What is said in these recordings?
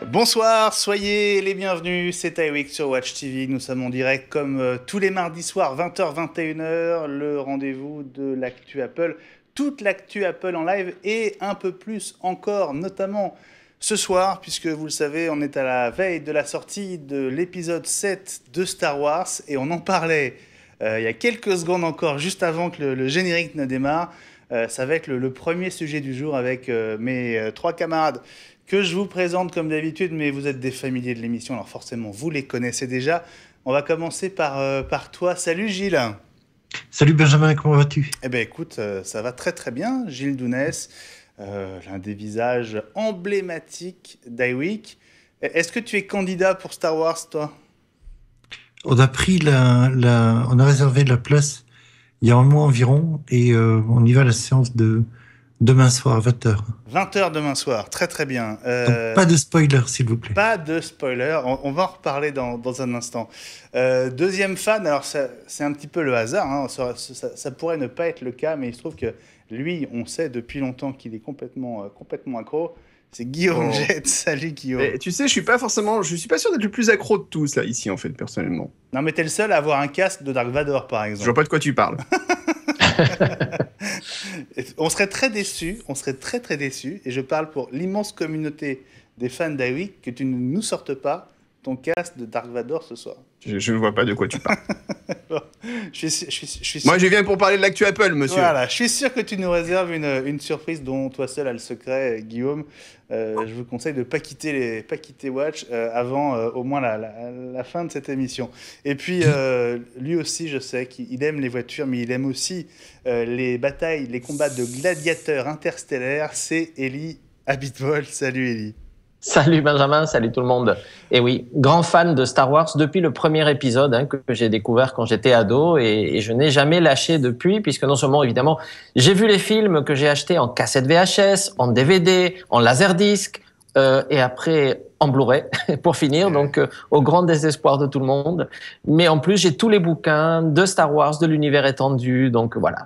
Bonsoir, soyez les bienvenus, c'est iWeek sur Watch TV. Nous sommes en direct comme tous les mardis soirs, 20h-21h, le rendez-vous de l'actu Apple. Toute l'actu Apple en live et un peu plus encore, notamment ce soir, puisque vous le savez, on est à la veille de la sortie de l'épisode 7 de Star Wars et on en parlait il y a quelques secondes encore, juste avant que le générique ne démarre. Ça va être le premier sujet du jour avec mes trois camarades que je vous présente comme d'habitude, mais vous êtes des familiers de l'émission, alors forcément vous les connaissez déjà. On va commencer par toi. Salut Gilles. Salut Benjamin, comment vas-tu ? Eh bien écoute, ça va très très bien. Gilles Dounès, l'un des visages emblématiques d'iWeek. Est-ce que tu es candidat pour Star Wars, toi ? On a pris on a réservé la place il y a un mois environ et on y va à la séance de demain soir à 20h. 20h demain soir, très très bien. Donc, pas de spoiler, s'il vous plaît. Pas de spoiler, on va en reparler dans un instant. Deuxième fan, alors c'est un petit peu le hasard, hein, ça pourrait ne pas être le cas, mais il se trouve que lui, on sait depuis longtemps qu'il est complètement accro. C'est Guillaume Jette. Salut Guillaume. Mais, tu sais, je suis pas sûr d'être le plus accro de tous là ici en fait personnellement. Non mais t'es le seul à avoir un casque de Dark Vador par exemple. Je vois pas de quoi tu parles. On serait très déçus, et je parle pour l'immense communauté des fans d'iWeek, que tu ne nous sortes pas ton casque de Dark Vador ce soir. Je ne vois pas de quoi tu parles. Bon, je suis Moi, je viens pour parler de l'actu Apple, monsieur. Voilà, je suis sûr que tu nous réserves une surprise dont toi seul as le secret, Guillaume. Je vous conseille de ne pas quitter Watch avant au moins la fin de cette émission. Et puis, lui aussi, je sais qu'il aime les voitures, mais il aime aussi les batailles, les combats de gladiateurs interstellaires. C'est Eli Abitbol. Salut Eli. Salut Benjamin, salut tout le monde. Et oui, grand fan de Star Wars depuis le premier épisode que j'ai découvert quand j'étais ado et je n'ai jamais lâché depuis puisque non seulement évidemment j'ai vu les films que j'ai achetés en cassette VHS, en DVD, en laserdisc et après en Blu-ray pour finir, donc au grand désespoir de tout le monde. Mais en plus j'ai tous les bouquins de Star Wars, de l'univers étendu, donc voilà.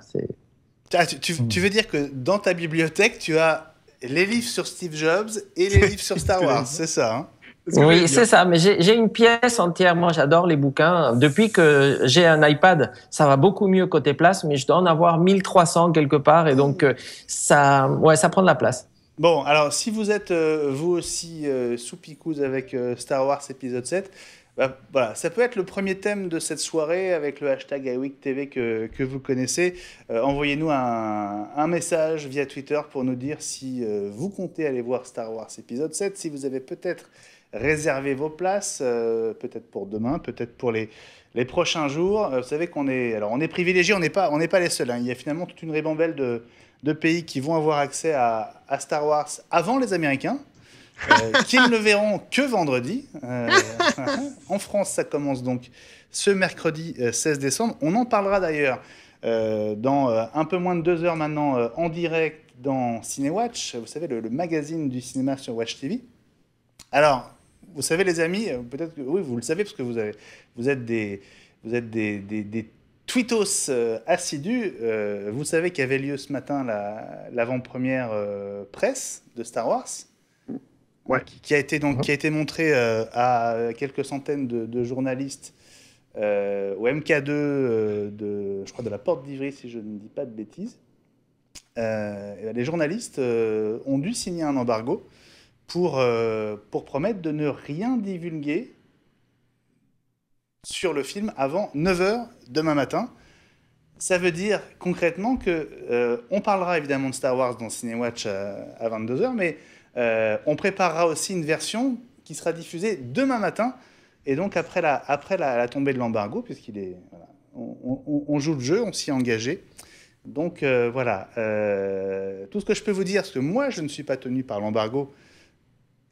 Tu veux dire que dans ta bibliothèque tu as les livres sur Steve Jobs et les livres sur Star Wars, c'est ça, hein ? Oui, c'est ça, mais j'ai une pièce entière. Moi, j'adore les bouquins. Depuis que j'ai un iPad, ça va beaucoup mieux côté place, mais je dois en avoir 1300 quelque part, et donc ça prend de la place. Bon, alors si vous êtes vous aussi sous picouse avec Star Wars épisode 7, voilà, ça peut être le premier thème de cette soirée avec le hashtag iWeekTV que vous connaissez. Envoyez-nous un message via Twitter pour nous dire si vous comptez aller voir Star Wars épisode 7, si vous avez peut-être réservé vos places, peut-être pour demain, peut-être pour les prochains jours. Vous savez qu'on est privilégiés, on n'est pas les seuls, hein. Il y a finalement toute une ribambelle de pays qui vont avoir accès à Star Wars avant les Américains. Qui ne le verront que vendredi. En France, ça commence donc ce mercredi 16 décembre. On en parlera d'ailleurs dans un peu moins de 2 heures maintenant en direct dans CinéWatch, vous savez, le magazine du cinéma sur Watch TV. Alors, vous savez les amis, peut-être que oui, vous le savez parce que vous êtes des tweetos assidus. Vous savez qu'avait lieu ce matin l'avant-première presse de Star Wars. Ouais. Qui a été montré à quelques centaines de journalistes au MK2 je crois de la Porte d'Ivry, si je ne dis pas de bêtises. Les journalistes ont dû signer un embargo pour promettre de ne rien divulguer sur le film avant 9h demain matin. Ça veut dire concrètement qu'on parlera évidemment de Star Wars dans CinéWatch à 22h, mais on préparera aussi une version qui sera diffusée demain matin, et donc après la tombée de l'embargo, puisqu'il est, voilà, on joue le jeu, on s'y est engagé. Donc voilà, tout ce que je peux vous dire, parce que moi je ne suis pas tenu par l'embargo,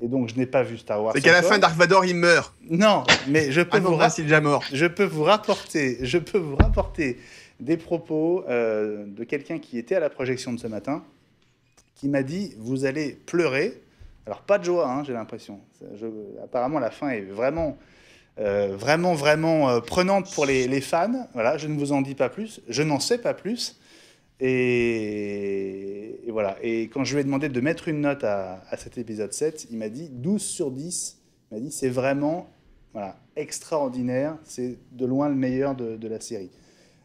et donc je n'ai pas vu Star Wars. C'est qu'à la fin, Dark Vador il meurt. Non, mais je peux c'est déjà mort. Je peux vous rapporter des propos de quelqu'un qui était à la projection de ce matin qui m'a dit « Vous allez pleurer ». Alors, pas de joie, hein, j'ai l'impression. Apparemment, la fin est vraiment prenante pour les fans. Voilà, je ne vous en dis pas plus. Je n'en sais pas plus. Et voilà. Et quand je lui ai demandé de mettre une note à cet épisode 7, il m'a dit 12 sur 10. Il m'a dit c'est vraiment extraordinaire. C'est de loin le meilleur de la série.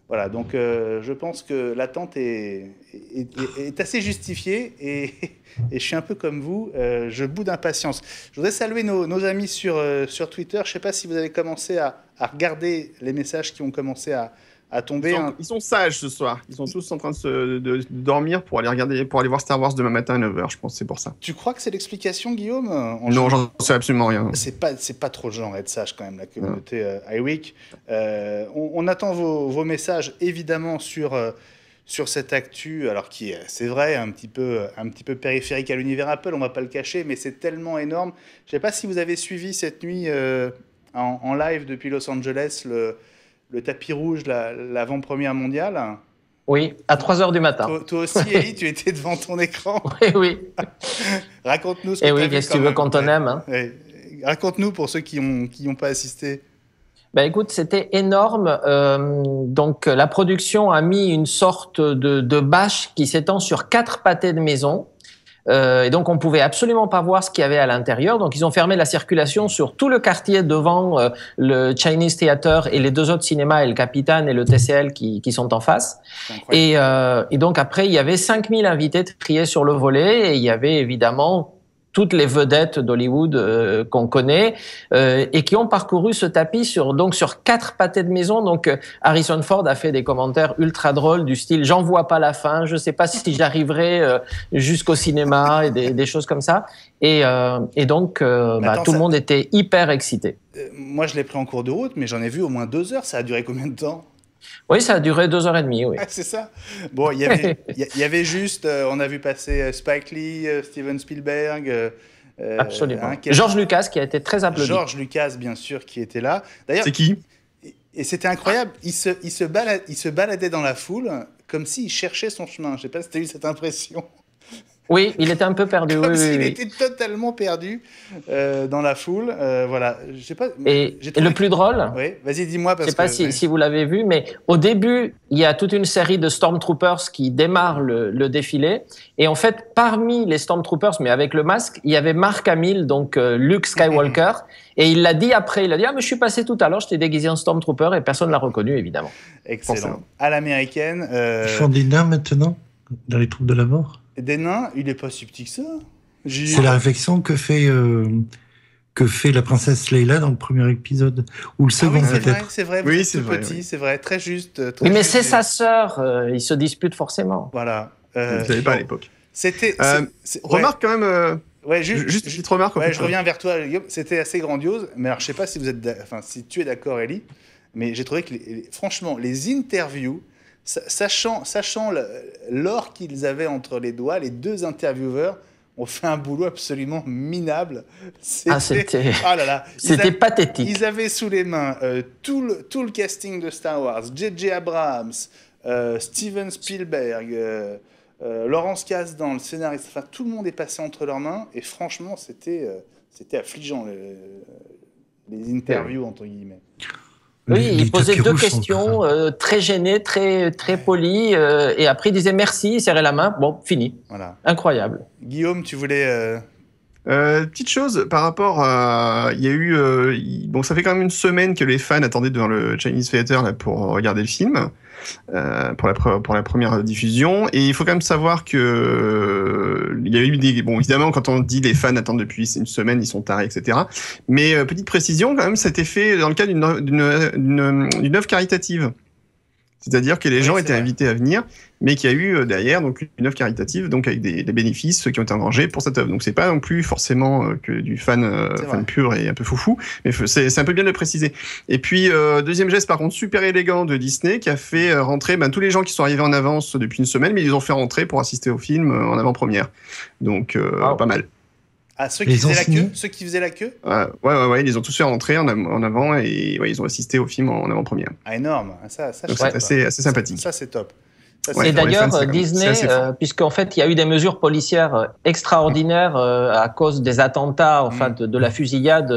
Voilà, donc je pense que l'attente est assez justifiée et je suis un peu comme vous, je boude d'impatience. Je voudrais saluer nos amis sur Twitter. Je ne sais pas si vous avez commencé à regarder les messages qui ont commencé à tomber. Ils sont sages ce soir. Ils sont tous en train de dormir pour aller voir Star Wars demain matin à 9h, je pense, c'est pour ça. Tu crois que c'est l'explication, Guillaume? Non, j'en sais absolument rien. C'est pas trop le genre être sage quand même, la communauté iWeek. On attend vos messages, évidemment, sur cette actu, alors c'est vrai, un petit peu périphérique à l'univers Apple, on va pas le cacher, mais c'est tellement énorme. Je sais pas si vous avez suivi cette nuit en live depuis Los Angeles, le tapis rouge, l'avant-première mondiale. Oui, à 3h du matin. Toi aussi, Ellie, tu étais devant ton écran. Oui. Raconte-nous ce que tu as vu. Qu'est-ce que tu veux qu'on t'en aime, hein. Raconte-nous pour ceux qui ont pas assisté. Écoute, c'était énorme. Donc, la production a mis une sorte de bâche qui s'étend sur 4 pâtés de maison. Et donc, on pouvait absolument pas voir ce qu'il y avait à l'intérieur. Donc, ils ont fermé la circulation sur tout le quartier devant le Chinese Theater et les 2 autres cinémas, et le Capitan et le TCL qui sont en face. Et donc, après, il y avait 5000 invités triés sur le volet et il y avait évidemment toutes les vedettes d'Hollywood qu'on connaît et qui ont parcouru ce tapis sur 4 pâtés de maison. Donc Harrison Ford a fait des commentaires ultra drôles du style j'en vois pas la fin, je sais pas si j'arriverai jusqu'au cinéma et des choses comme ça. Et donc tout le monde était hyper excité. Moi je l'ai pris en cours de route, mais j'en ai vu au moins 2 heures. Ça a duré combien de temps? Oui, ça a duré 2h30, oui. Ah, c'est ça. Bon, il y avait juste, on a vu passer Spike Lee, Steven Spielberg. Absolument. George Lucas qui a été très applaudi. George Lucas, bien sûr, qui était là. D'ailleurs, c'est qui? Et c'était incroyable. Il se baladait dans la foule comme s'il cherchait son chemin. Je ne sais pas si tu as eu cette impression. Oui, il était un peu perdu. Comme s'il était totalement perdu dans la foule. Voilà. Je sais pas. Et le plus drôle. Oui, vas-y, dis-moi. Je ne sais pas si vous l'avez vu, mais au début, il y a toute une série de Stormtroopers qui démarrent le défilé. Et en fait, parmi les Stormtroopers, mais avec le masque, il y avait Mark Hamill, donc Luke Skywalker. Et il l'a dit après. Il a dit mais je suis passé tout à l'heure, j'étais déguisé en Stormtrooper et personne ne l'a reconnu, évidemment. Excellent. À l'américaine. Ils font des nains maintenant dans les troupes de la mort. Des nains, il est pas si petit que ça. C'est la réflexion que fait la princesse Leila dans le premier épisode ou le second peut-être. C'est vrai, oui, c'est vrai, petit, c'est vrai, très juste. Oui, mais c'est sa sœur, ils se disputent forcément. Voilà. Vous ne savez pas à l'époque. Remarque quand même. Juste une petite remarque. Je reviens vers toi, Guillaume. C'était assez grandiose, mais alors je sais pas si si tu es d'accord, Ellie, mais j'ai trouvé que franchement les interviews. Sachant l'or qu'ils avaient entre les doigts, les 2 intervieweurs ont fait un boulot absolument minable. C'était pathétique. Ils avaient sous les mains tout le casting de Star Wars, J.J. Abrams, Steven Spielberg, Lawrence Kasdan, le scénariste. Enfin, tout le monde est passé entre leurs mains et franchement, c'était affligeant les interviews entre guillemets. Oui, il posait 2 questions très gênées, très polies, et après il disait merci, il serrait la main, bon, fini. Voilà. Incroyable. Guillaume, tu voulais... Petite chose par rapport à... Il y a eu... ça fait quand même une semaine que les fans attendaient devant le Chinese Theater là, pour regarder le film, pour la première diffusion. Et il faut quand même savoir que... il y a eu des... Bon, évidemment, quand on dit les fans attendent depuis une semaine, ils sont tarés, etc. Mais petite précision, quand même, ça a été fait dans le cadre d'une œuvre caritative. C'est-à-dire que les gens étaient invités à venir, mais qu'il y a eu derrière donc une œuvre caritative, donc avec des bénéfices qui ont été engrangés pour cette œuvre. Donc c'est pas non plus forcément que du fan pur et un peu foufou, mais c'est un peu bien de le préciser. Et puis deuxième geste par contre super élégant de Disney qui a fait rentrer tous les gens qui sont arrivés en avance depuis une semaine, mais ils les ont fait rentrer pour assister au film en avant-première. Donc pas mal. Ah, ceux qui faisaient la queue Ouais, ils les ont tous fait rentrer en avant et ils ont assisté au film en avant-première. Ah, énorme. Ça c'est assez sympathique. Ça, c'est top. Et d'ailleurs, Disney, puisqu'en fait, il y a eu des mesures policières extraordinaires à cause des attentats, enfin, de la fusillade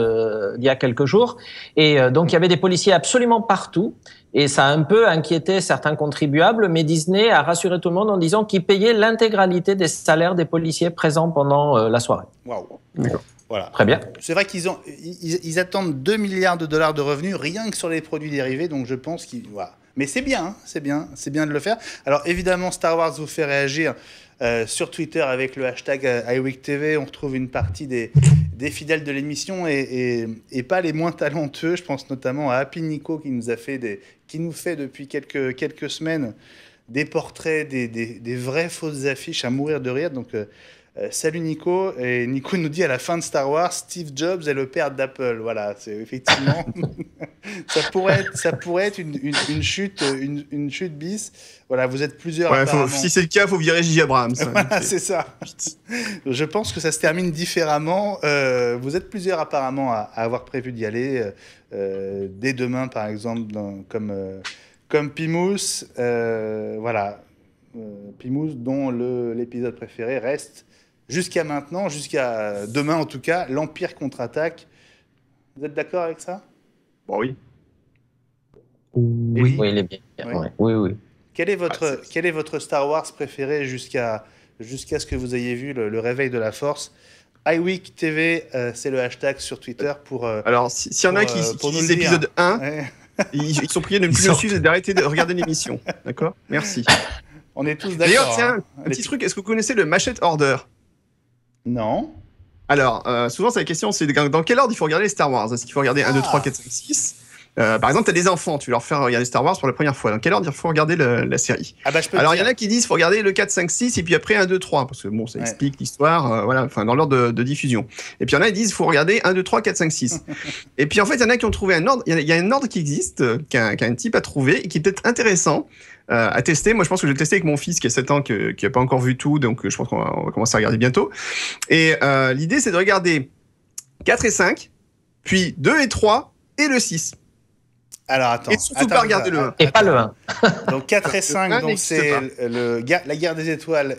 il y a quelques jours. Et donc, il y avait des policiers absolument partout. Et ça a un peu inquiété certains contribuables, mais Disney a rassuré tout le monde en disant qu'il payait l'intégralité des salaires des policiers présents pendant la soirée. Waouh. Voilà. Très bien. C'est vrai qu'ils attendent 2 milliards de dollars de revenus rien que sur les produits dérivés, donc je pense qu'ils... Voilà. Mais c'est bien, c'est bien de le faire. Alors évidemment, Star Wars vous fait réagir sur Twitter avec le hashtag iWeekTV. On retrouve une partie des fidèles de l'émission et pas les moins talentueux. Je pense notamment à Happy Nico qui nous fait depuis quelques semaines des portraits, des vraies fausses affiches à mourir de rire. Donc salut Nico. Et Nico nous dit à la fin de Star Wars, Steve Jobs est le père d'Apple. Voilà, c'est effectivement... ça pourrait être une chute bis. Voilà, vous êtes plusieurs apparemment. Si c'est le cas, il faut virer J.J. Abrams. Voilà, c'est ça. Je pense que ça se termine différemment. Vous êtes plusieurs apparemment à avoir prévu d'y aller. Dès demain, par exemple, comme Pimous. Voilà. Pimous, dont l'épisode préféré reste... Jusqu'à maintenant, jusqu'à demain en tout cas, l'Empire contre-attaque. Vous êtes d'accord avec ça ? Bon, oui. Oui. Oui, il est bien. Oui. Quel est votre Star Wars préféré jusqu'à ce que vous ayez vu le réveil de la Force ? iWeek TV, c'est le hashtag sur Twitter pour... Alors, s'il y en a qui lisent l'épisode 1, ils sont priés de ne plus le suivre et d'arrêter de regarder l'émission. D'accord ? Merci. On est tous d'accord. D'ailleurs, tiens, un petit truc, est-ce que vous connaissez le Machete Order ? Non. Alors, souvent, c'est la question, c'est dans quel ordre il faut regarder les Star Wars ? Est-ce qu'il faut regarder 1, 2, 3, 4, 5, 6 ? Par exemple, tu as des enfants, tu leur fais regarder Star Wars pour la première fois. Dans quel ordre il faut regarder la série ? Alors, il y en a qui disent qu'il faut regarder le 4, 5, 6 et puis après 1, 2, 3, parce que bon, ça explique l'histoire, voilà, enfin, dans l'ordre de diffusion. Et puis, il y en a qui disent qu'il faut regarder 1, 2, 3, 4, 5, 6. Et puis, en fait, il y en a qui ont trouvé un ordre, il y a un ordre qui existe, qu'un type a trouvé et qui est peut-être intéressant à tester. Moi, je pense que je vais le tester avec mon fils qui a 7 ans, qui n'a pas encore vu tout, donc je pense qu'on va commencer à regarder bientôt. Et l'idée, c'est de regarder 4 et 5, puis 2 et 3, et le 6. Alors, attends. Et surtout pas regarder le 1. Et pas le 1. Donc 4 et 5, donc c'est la guerre des étoiles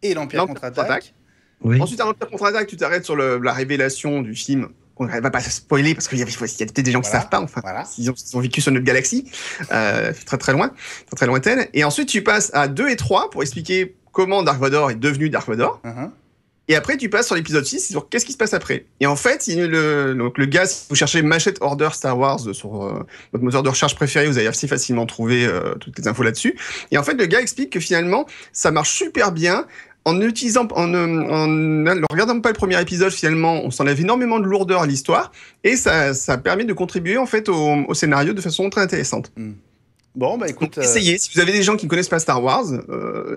et l'Empire contre-attaque. Oui. Ensuite, à l'Empire contre-attaque, tu t'arrêtes sur la révélation du film. On ne va pas spoiler parce qu'il y a peut-être des gens qui ne savent pas, enfin, ils ont vécu sur notre galaxie, très très loin, très très lointaine. Et ensuite, tu passes à 2 et 3 pour expliquer comment Dark Vador est devenu Dark Vador. Et après, tu passes sur l'épisode 6, sur qu'est-ce qui se passe après. Et en fait, donc le gars, si vous cherchez Machete Order Star Wars sur votre moteur de recherche préféré, vous allez assez facilement trouver toutes les infos là-dessus. Et en fait, le gars explique que finalement, ça marche super bien. En ne regardant pas le premier épisode, finalement, on s'enlève énormément de lourdeur à l'histoire et ça permet de contribuer en fait au scénario de façon très intéressante. Bon, bah écoute... Donc, essayez, si vous avez des gens qui ne connaissent pas Star Wars,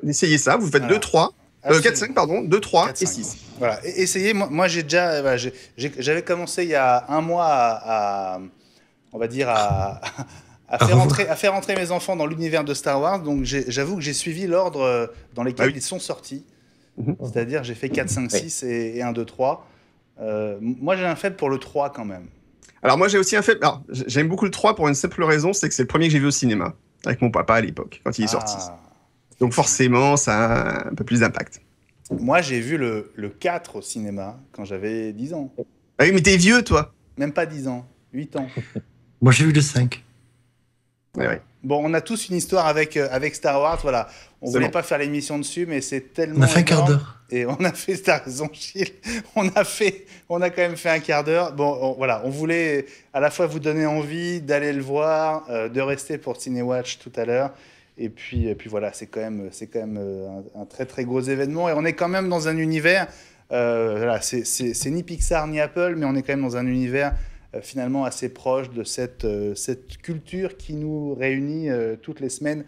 essayez ça, vous faites 2, 3... 4, 5, pardon, 2, 3 4, et 6. Voilà, essayez. Moi j'ai déjà... j'avais commencé il y a un mois à faire entrer mes enfants dans l'univers de Star Wars, donc j'avoue que j'ai suivi l'ordre dans lequel ils sont sortis. C'est-à-dire, j'ai fait 4, 5, 6 et 1, 2, 3. Moi, j'ai un faible pour le 3 quand même. Alors, moi, j'ai aussi un faible... Alors, j'aime beaucoup le 3 pour une simple raison, c'est que c'est le premier que j'ai vu au cinéma, avec mon papa à l'époque, quand il est sorti. Donc, forcément, ça a un peu plus d'impact. Moi, j'ai vu le 4 au cinéma quand j'avais 10 ans. Ah oui, mais t'es vieux, toi. Même pas 10 ans, 8 ans. Moi, j'ai vu le 5. Ouais. Bon, on a tous une histoire avec Star Wars, voilà. On voulait pas faire l'émission dessus, mais c'est tellement... On a fait un quart d'heure. Et on a fait, t'as raison, Gilles, on a quand même fait un quart d'heure. Bon, voilà, on voulait à la fois vous donner envie d'aller le voir, de rester pour Cinéwatch tout à l'heure. Et puis voilà, c'est quand même un très très gros événement. Et on est quand même dans un univers, voilà, c'est ni Pixar ni Apple, mais on est quand même dans un univers finalement assez proche de cette culture qui nous réunit toutes les semaines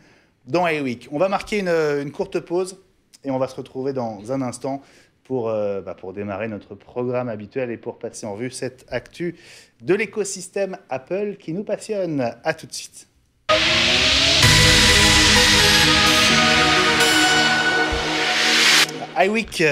dans iWeek. On va marquer une courte pause et on va se retrouver dans un instant pour démarrer notre programme habituel et pour passer en revue cette actu de l'écosystème Apple qui nous passionne. À tout de suite. iWeek,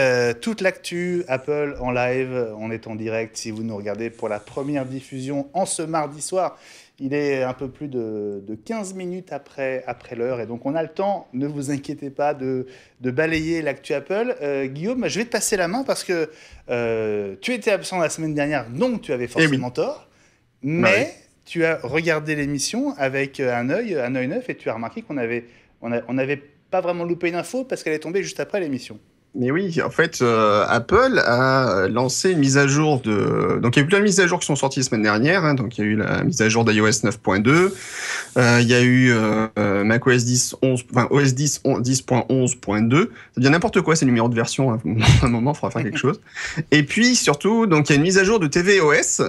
toute l'actu Apple en live, on est en direct si vous nous regardez pour la première diffusion en ce mardi soir. Il est un peu plus de 15 minutes après l'heure, et donc on a le temps, ne vous inquiétez pas, de balayer l'actu Apple. Guillaume, je vais te passer la main parce que tu étais absent la semaine dernière, donc tu avais forcément tort, mais tu as regardé l'émission avec un œil neuf, et tu as remarqué qu'on avait pas vraiment loupé une info parce qu'elle est tombée juste après l'émission. Mais oui, en fait, Apple a lancé une mise à jour de... Donc, il y a eu plein de mises à jour qui sont sorties la semaine dernière. Hein. Donc, il y a eu la mise à jour d'iOS 9.2. Il y a eu macOS 10, OS 10, 10.11.2. C'est bien n'importe quoi, ces numéros de version. Hein. À un moment, il faudra faire quelque chose. Et puis, surtout, donc, il y a une mise à jour de tvOS,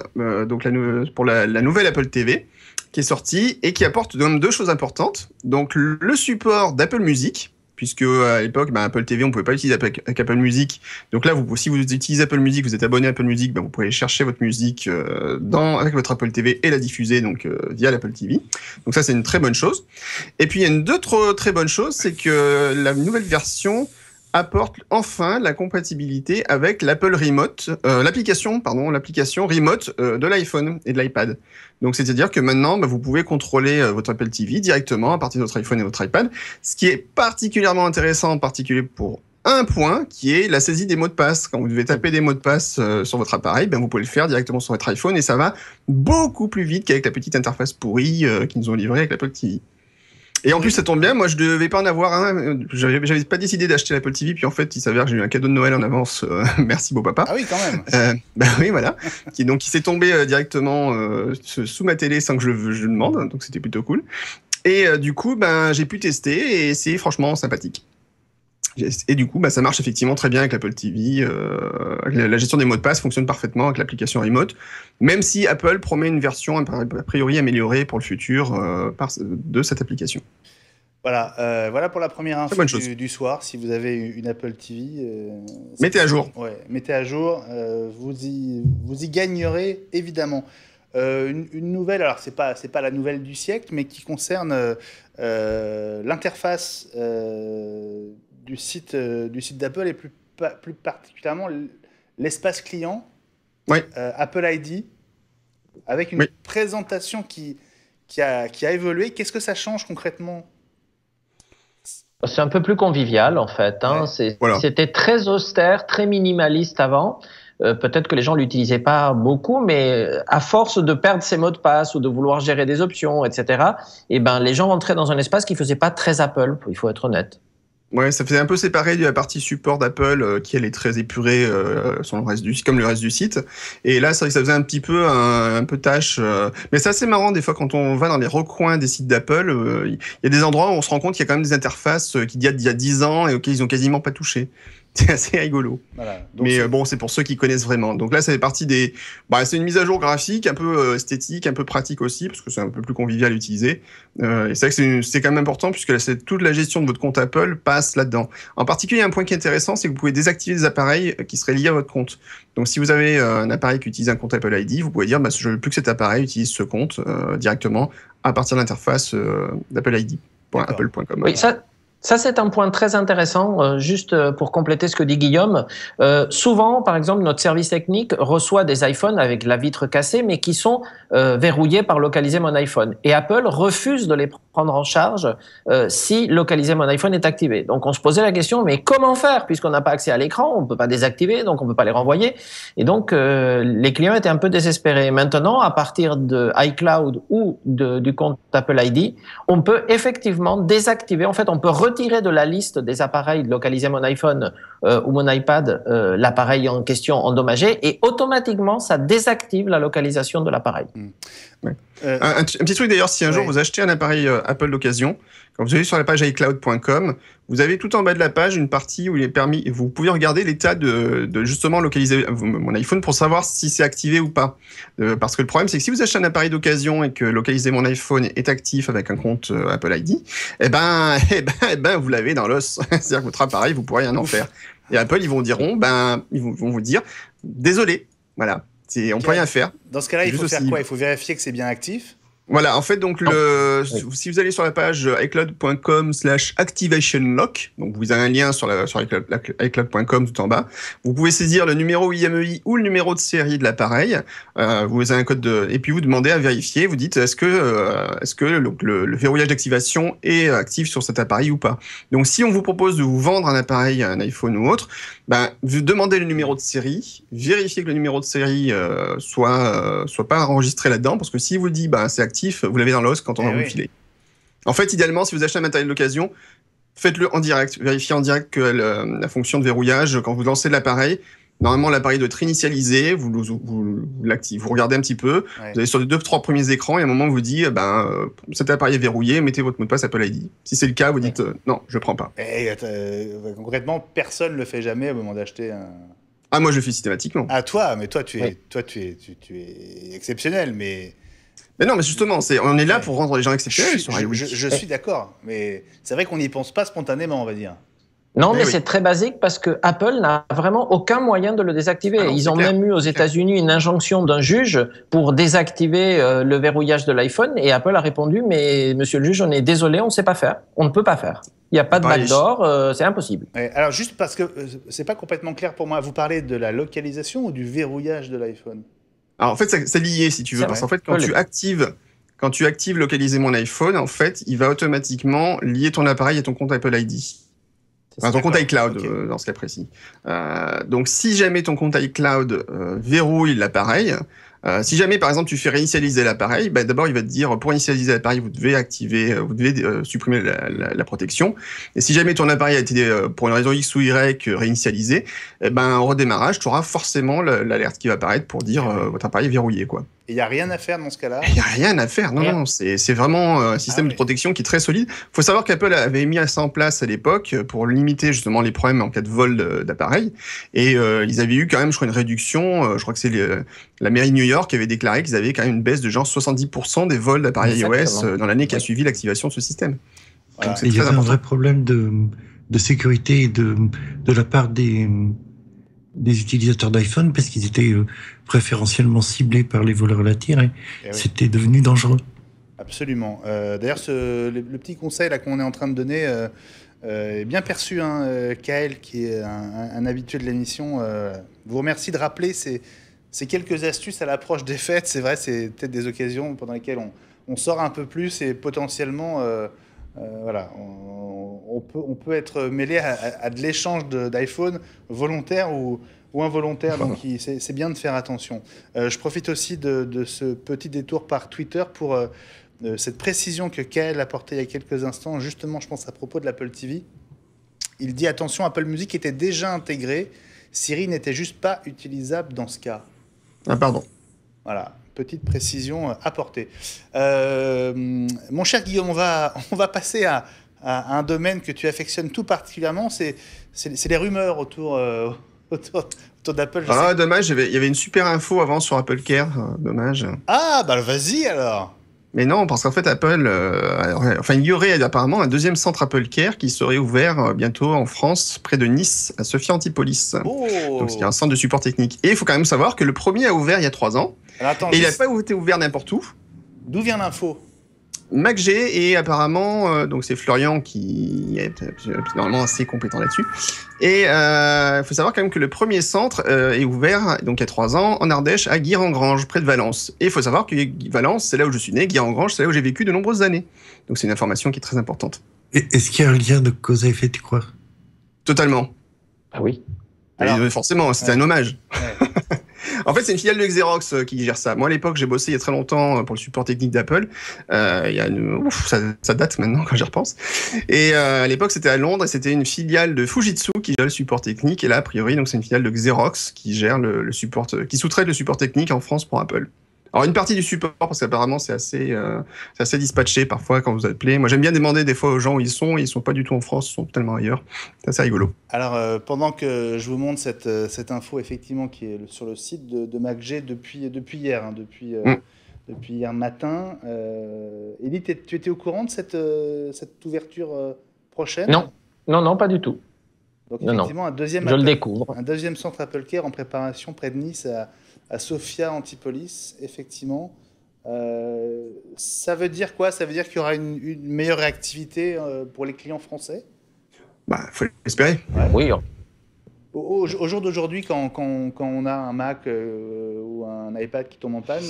donc pour la nouvelle Apple TV, qui est sortie et qui apporte donc 2 choses importantes. Donc, le support d'Apple Music, puisque à l'époque, Apple TV, on ne pouvait pas l'utiliser avec Apple Music. Donc là, si vous utilisez Apple Music, vous êtes abonné à Apple Music, vous pouvez chercher votre musique avec votre Apple TV et la diffuser donc via l'Apple TV. Donc ça, c'est une très bonne chose. Et puis, il y a une autre très bonne chose, c'est que la nouvelle version apporte enfin la compatibilité avec l'Apple Remote, l'application Remote de l'iPhone et de l'iPad. Donc, c'est-à-dire que maintenant, vous pouvez contrôler votre Apple TV directement à partir de votre iPhone et votre iPad, ce qui est particulièrement intéressant, en particulier pour un point, qui est la saisie des mots de passe. Quand vous devez taper des mots de passe sur votre appareil, vous pouvez le faire directement sur votre iPhone, et ça va beaucoup plus vite qu'avec la petite interface pourrie qu'ils nous ont livrée avec l'Apple TV. Et en plus, ça tombe bien, moi je devais pas en avoir un. J'avais pas décidé d'acheter l'Apple TV, puis en fait, il s'avère que j'ai eu un cadeau de Noël en avance. Merci beau papa. Ah oui, quand même. Oui, voilà. qui s'est tombé directement sous ma télé sans que je le demande, donc c'était plutôt cool. Et du coup, j'ai pu tester, et c'est franchement sympathique. Et du coup, ça marche effectivement très bien avec l'Apple TV. La gestion des mots de passe fonctionne parfaitement avec l'application Remote, même si Apple promet une version a priori améliorée pour le futur de cette application. Voilà pour la première info du soir. Si vous avez une Apple TV, mettez à jour. Ouais, mettez à jour. Vous y gagnerez évidemment. Une nouvelle, alors c'est pas la nouvelle du siècle, mais qui concerne l'interface du site d'Apple, et plus particulièrement l'espace client, Apple ID, avec une présentation qui a évolué. Qu'est-ce que ça change concrètement ? C'est un peu plus convivial en fait. Hein. C'était très austère, très minimaliste avant. Peut-être que les gens l'utilisaient pas beaucoup, mais à force de perdre ses mots de passe ou de vouloir gérer des options, etc., les gens rentraient dans un espace qui faisait pas très Apple, il faut être honnête. Ouais, ça faisait un peu séparé de la partie support d'Apple, qui elle est très épurée sur le reste comme le reste du site. Et là, c'est vrai que ça faisait un petit peu un peu tâche. Mais c'est assez marrant des fois quand on va dans les recoins des sites d'Apple. Il y a des endroits où on se rend compte qu'il y a quand même des interfaces qui datent d'il y a 10 ans et auxquelles ils ont quasiment pas touché. C'est assez rigolo. Voilà. Donc mais bon, c'est pour ceux qui connaissent vraiment. Donc là, ça fait partie des... c'est une mise à jour graphique, un peu esthétique, un peu pratique aussi, parce que c'est un peu plus convivial à utiliser. Et c'est vrai que c'est quand même important, puisque là, toute la gestion de votre compte Apple passe là-dedans. En particulier, un point qui est intéressant, c'est que vous pouvez désactiver des appareils qui seraient liés à votre compte. Donc si vous avez un appareil qui utilise un compte Apple ID, vous pouvez dire, je veux plus que cet appareil utilise ce compte directement à partir de l'interface d'Apple ID. .apple.com. Oui, ça, c'est un point très intéressant, juste pour compléter ce que dit Guillaume. Souvent, par exemple, notre service technique reçoit des iPhones avec la vitre cassée, mais qui sont verrouillés par Localiser mon iPhone. Et Apple refuse de les prendre en charge si Localiser mon iPhone est activé. Donc, on se posait la question, mais comment faire? Puisqu'on n'a pas accès à l'écran, on ne peut pas désactiver, donc on ne peut pas les renvoyer. Et donc, les clients étaient un peu désespérés. Maintenant, à partir de iCloud ou du compte Apple ID, on peut effectivement désactiver. En fait, on peut retirer de la liste des appareils de Localiser mon iPhone ou mon iPad l'appareil en question endommagé, et automatiquement ça désactive la localisation de l'appareil. Ouais. Un petit truc d'ailleurs, si un jour vous achetez un appareil Apple d'occasion, quand vous allez sur la page iCloud.com, vous avez tout en bas de la page une partie où il est permis, vous pouvez regarder l'état de justement localiser mon iPhone pour savoir si c'est activé ou pas. Parce que le problème, c'est que si vous achetez un appareil d'occasion et que Localiser mon iPhone est actif avec un compte Apple ID, vous l'avez dans l'os. C'est-à-dire que votre appareil, vous pourrez rien en faire. Et Apple, ils vont vous dire, désolé, voilà. On peut rien faire. Dans ce cas-là, il faut faire quoi? Il faut vérifier que c'est bien actif. Voilà, en fait, donc si vous allez sur la page iCloud.com/activationlock, donc vous avez un lien sur iCloud.com tout en bas, vous pouvez saisir le numéro IMEI ou le numéro de série de l'appareil, vous avez un code et puis vous demandez à vérifier, vous dites est-ce que le verrouillage d'activation est actif sur cet appareil ou pas. Donc si on vous propose de vous vendre un appareil, un iPhone ou autre, vous demandez le numéro de série, vérifiez que le numéro de série soit pas enregistré là-dedans, parce que si vous dit c'est actif, vous l'avez dans l'os quand on va vous le filer. En fait, idéalement, si vous achetez un matériel d'occasion, faites-le en direct. Vérifiez en direct que la fonction de verrouillage, quand vous lancez l'appareil, normalement l'appareil doit être initialisé, vous l'activez, vous regardez un petit peu, vous allez sur les 2-3 premiers écrans, et à un moment, on vous dit cet appareil est verrouillé, mettez votre mot de passe Apple ID. Si c'est le cas, vous dites non, je ne prends pas. Et concrètement, personne ne le fait jamais au moment d'acheter un... Ah, moi, je le fais systématiquement. Ah, toi, tu es exceptionnel, mais non, mais justement, on est là pour rendre les gens exceptionnels. Je suis d'accord, mais c'est vrai qu'on n'y pense pas spontanément, on va dire. Non, mais c'est très basique parce que Apple n'a vraiment aucun moyen de le désactiver. Ils ont même eu aux États-Unis une injonction d'un juge pour désactiver le verrouillage de l'iPhone, et Apple a répondu mais monsieur le juge, on est désolé, on ne sait pas faire, on ne peut pas faire. Il n'y a pas de backdoor, c'est impossible. Alors juste parce que c'est pas complètement clair pour moi, vous parlez de la localisation ou du verrouillage de l'iPhone? Alors en fait, c'est lié si tu veux, parce qu'en fait, quand tu actives localiser mon iPhone, en fait, il va automatiquement lier ton appareil à ton compte Apple ID. Enfin, ton compte iCloud, dans ce cas précis. Donc, si jamais ton compte iCloud verrouille l'appareil, si jamais, par exemple, tu fais réinitialiser l'appareil, d'abord, il va te dire, pour initialiser l'appareil, vous devez supprimer la protection. Et si jamais ton appareil a été, pour une raison X ou Y, réinitialisé, au redémarrage, tu auras forcément l'alerte qui va apparaître pour dire votre appareil est verrouillé, quoi. Et il n'y a rien à faire dans ce cas-là? Il n'y a rien à faire, non, c'est vraiment un système de protection qui est très solide. Il faut savoir qu'Apple avait mis ça en place à l'époque pour limiter justement les problèmes en cas de vol d'appareil. Et ils avaient eu quand même, je crois, une réduction, je crois que c'est la mairie de New York qui avait déclaré qu'ils avaient quand même une baisse de genre 70% des vols d'appareils iOS dans l'année qui a suivi l'activation de ce système. Voilà. Donc, il y avait un vrai problème de sécurité de la part des utilisateurs d'iPhone parce qu'ils étaient préférentiellement ciblés par les voleurs à la tire et c'était devenu dangereux. Absolument. D'ailleurs, le petit conseil là qu'on est en train de donner est bien perçu. Kael, qui est un habitué de l'émission, vous remercie de rappeler ces quelques astuces à l'approche des fêtes. C'est vrai, c'est peut-être des occasions pendant lesquelles on sort un peu plus et potentiellement... on peut être mêlé à de l'échange d'iPhone volontaire ou involontaire, donc c'est bien de faire attention. Je profite aussi de ce petit détour par Twitter pour cette précision que Kael a apportée il y a quelques instants, justement je pense à propos de l'Apple TV. Il dit attention, Apple Music était déjà intégré, Siri n'était juste pas utilisable dans ce cas. Ah pardon. Voilà. Petite précision apportée. Mon cher Guillaume, on va passer à un domaine que tu affectionnes tout particulièrement, c'est les rumeurs autour d'Apple. Dommage, il y avait une super info avant sur Apple Care, dommage. Ah, vas-y alors. Mais non, parce qu'en fait, Apple, il y aurait apparemment un deuxième centre Apple Care qui serait ouvert bientôt en France, près de Nice, à Sophia Antipolis. Oh. Donc, il y a un centre de support technique. Et il faut quand même savoir que le premier a ouvert il y a 3 ans. Alors, attends, et il n'a pas été ouvert n'importe où. D'où vient l'info? MacG, et apparemment, donc c'est Florian qui est normalement assez compétent là-dessus. Et il faut savoir quand même que le premier centre est ouvert donc il y a 3 ans en Ardèche à Guire-en-Grange, près de Valence. Et il faut savoir que Valence, c'est là où je suis né, Guire-en-Grange, c'est là où j'ai vécu de nombreuses années. Donc c'est une information qui est très importante. Est-ce qu'il y a un lien de cause à effet, tu crois? Totalement. Ah oui. Alors, forcément, c'était un hommage. Ouais. En fait, c'est une filiale de Xerox qui gère ça. Moi, à l'époque, j'ai bossé il y a très longtemps pour le support technique d'Apple. Ça date maintenant quand j'y repense. Et à l'époque, c'était à Londres et c'était une filiale de Fujitsu qui gère le support technique. Et là, a priori, donc c'est une filiale de Xerox qui gère le support, qui sous-traite le support technique en France pour Apple. Alors, une partie du support, parce qu'apparemment, c'est assez dispatché parfois quand vous appelez. Moi, j'aime bien demander des fois aux gens où ils sont pas du tout en France, ils sont totalement ailleurs. C'est assez rigolo. Alors, pendant que je vous montre cette info, effectivement, qui est sur le site de MacG depuis hier, depuis hier matin. Élie, tu étais au courant de cette ouverture prochaine? Non, pas du tout. Donc, effectivement, je le découvre. Un deuxième centre Apple Care en préparation près de Nice à Sophia Antipolis, effectivement. Ça veut dire quoi? Ça veut dire qu'il y aura une meilleure réactivité pour les clients français? Faut l'espérer. Ouais. Oui. Au jour d'aujourd'hui, quand on a un Mac ou un iPad qui tombe en panne,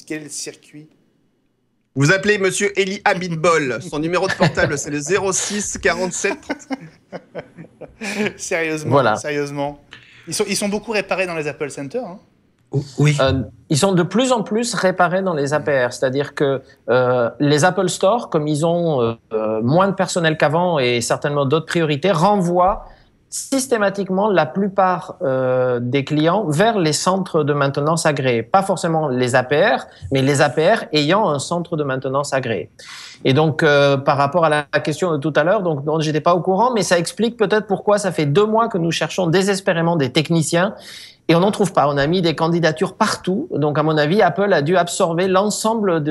quel est le circuit? Vous appelez Monsieur Eli Abitbol. Son numéro de portable, c'est le 06 47 30. Sérieusement, Voilà. Sérieusement. Ils sont beaucoup réparés dans les Apple Center. Hein. Oui. Ils sont de plus en plus réparés dans les APR, c'est-à-dire que les Apple Store, comme ils ont moins de personnel qu'avant et certainement d'autres priorités, renvoient systématiquement la plupart des clients vers les centres de maintenance agréés. Pas forcément les APR, mais les APR ayant un centre de maintenance agréé. Et donc, par rapport à la question de tout à l'heure, donc j'étais pas au courant, mais ça explique peut-être pourquoi ça fait 2 mois que nous cherchons désespérément des techniciens et on n'en trouve pas. On a mis des candidatures partout. Donc, à mon avis, Apple a dû absorber l'ensemble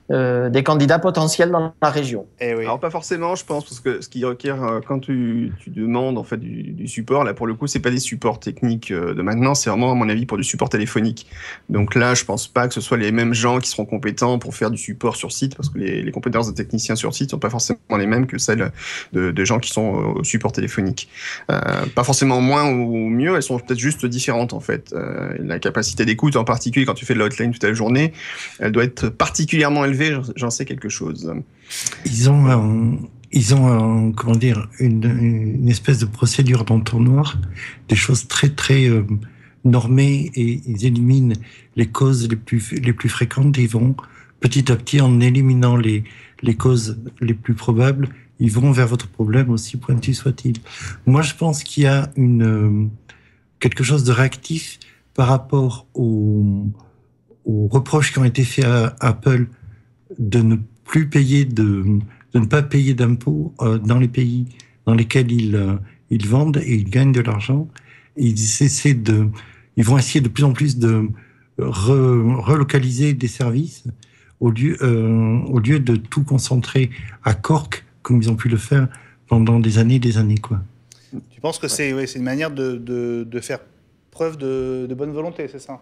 des candidats potentiels dans la région. Eh oui. Alors pas forcément, je pense, parce que ce qui requiert quand tu demandes en fait du support, là pour le coup, c'est pas des supports techniques de maintenant, c'est vraiment à mon avis pour du support téléphonique. Donc là, je pense pas que ce soit les mêmes gens qui seront compétents pour faire du support sur site, parce que les compétences de techniciens sur site sont pas forcément les mêmes que celles de gens qui sont au support téléphonique. Pas forcément moins ou mieux, elles sont peut-être juste différentes en fait. La capacité d'écoute, en particulier quand tu fais de la hotline toute la journée, elle doit être particulièrement élevée. J'en sais quelque chose. Ils ont comment dire, une espèce de procédure d'entonnoir, des choses très très normées, et ils éliminent les causes les plus fréquentes. Et ils vont petit à petit, en éliminant les causes les plus probables, ils vont vers votre problème, aussi pointu soit-il. Moi, je pense qu'il y a quelque chose de réactif par rapport aux reproches qui ont été faits à Apple de ne plus payer de ne pas payer d'impôts dans les pays dans lesquels ils vendent et ils gagnent de l'argent. Et ils vont essayer de plus en plus de relocaliser des services au lieu de tout concentrer à Cork comme ils ont pu le faire pendant des années quoi. Tu penses que c'est une manière de faire preuve de bonne volonté, c'est ça?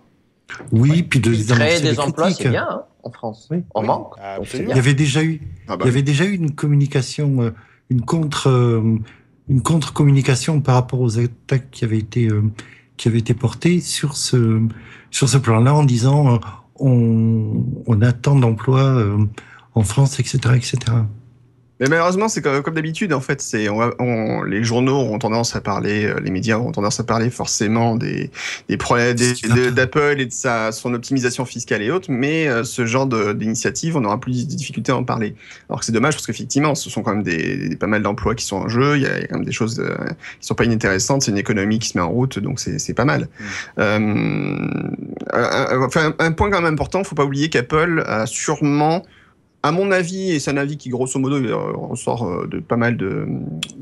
Oui, puis de créer des emplois, c'est bien hein, en France. Oui. On manque. Il y avait déjà eu, une communication, une contre-communication par rapport aux attaques qui avaient été portées sur ce plan-là, en disant on a tant d'emplois en France, etc., etc. Mais malheureusement, c'est comme d'habitude, en fait, les journaux ont tendance à parler, les médias ont tendance à parler forcément des problèmes d'Apple et de son optimisation fiscale et autres, mais ce genre d'initiative, on aura plus de difficultés à en parler. Alors que c'est dommage parce qu'effectivement, ce sont quand même pas mal d'emplois qui sont en jeu, il y a quand même des choses qui sont pas inintéressantes, c'est une économie qui se met en route, donc c'est pas mal. Un point quand même important, faut pas oublier qu'Apple a sûrement, à mon avis, et c'est un avis qui grosso modo ressort de pas mal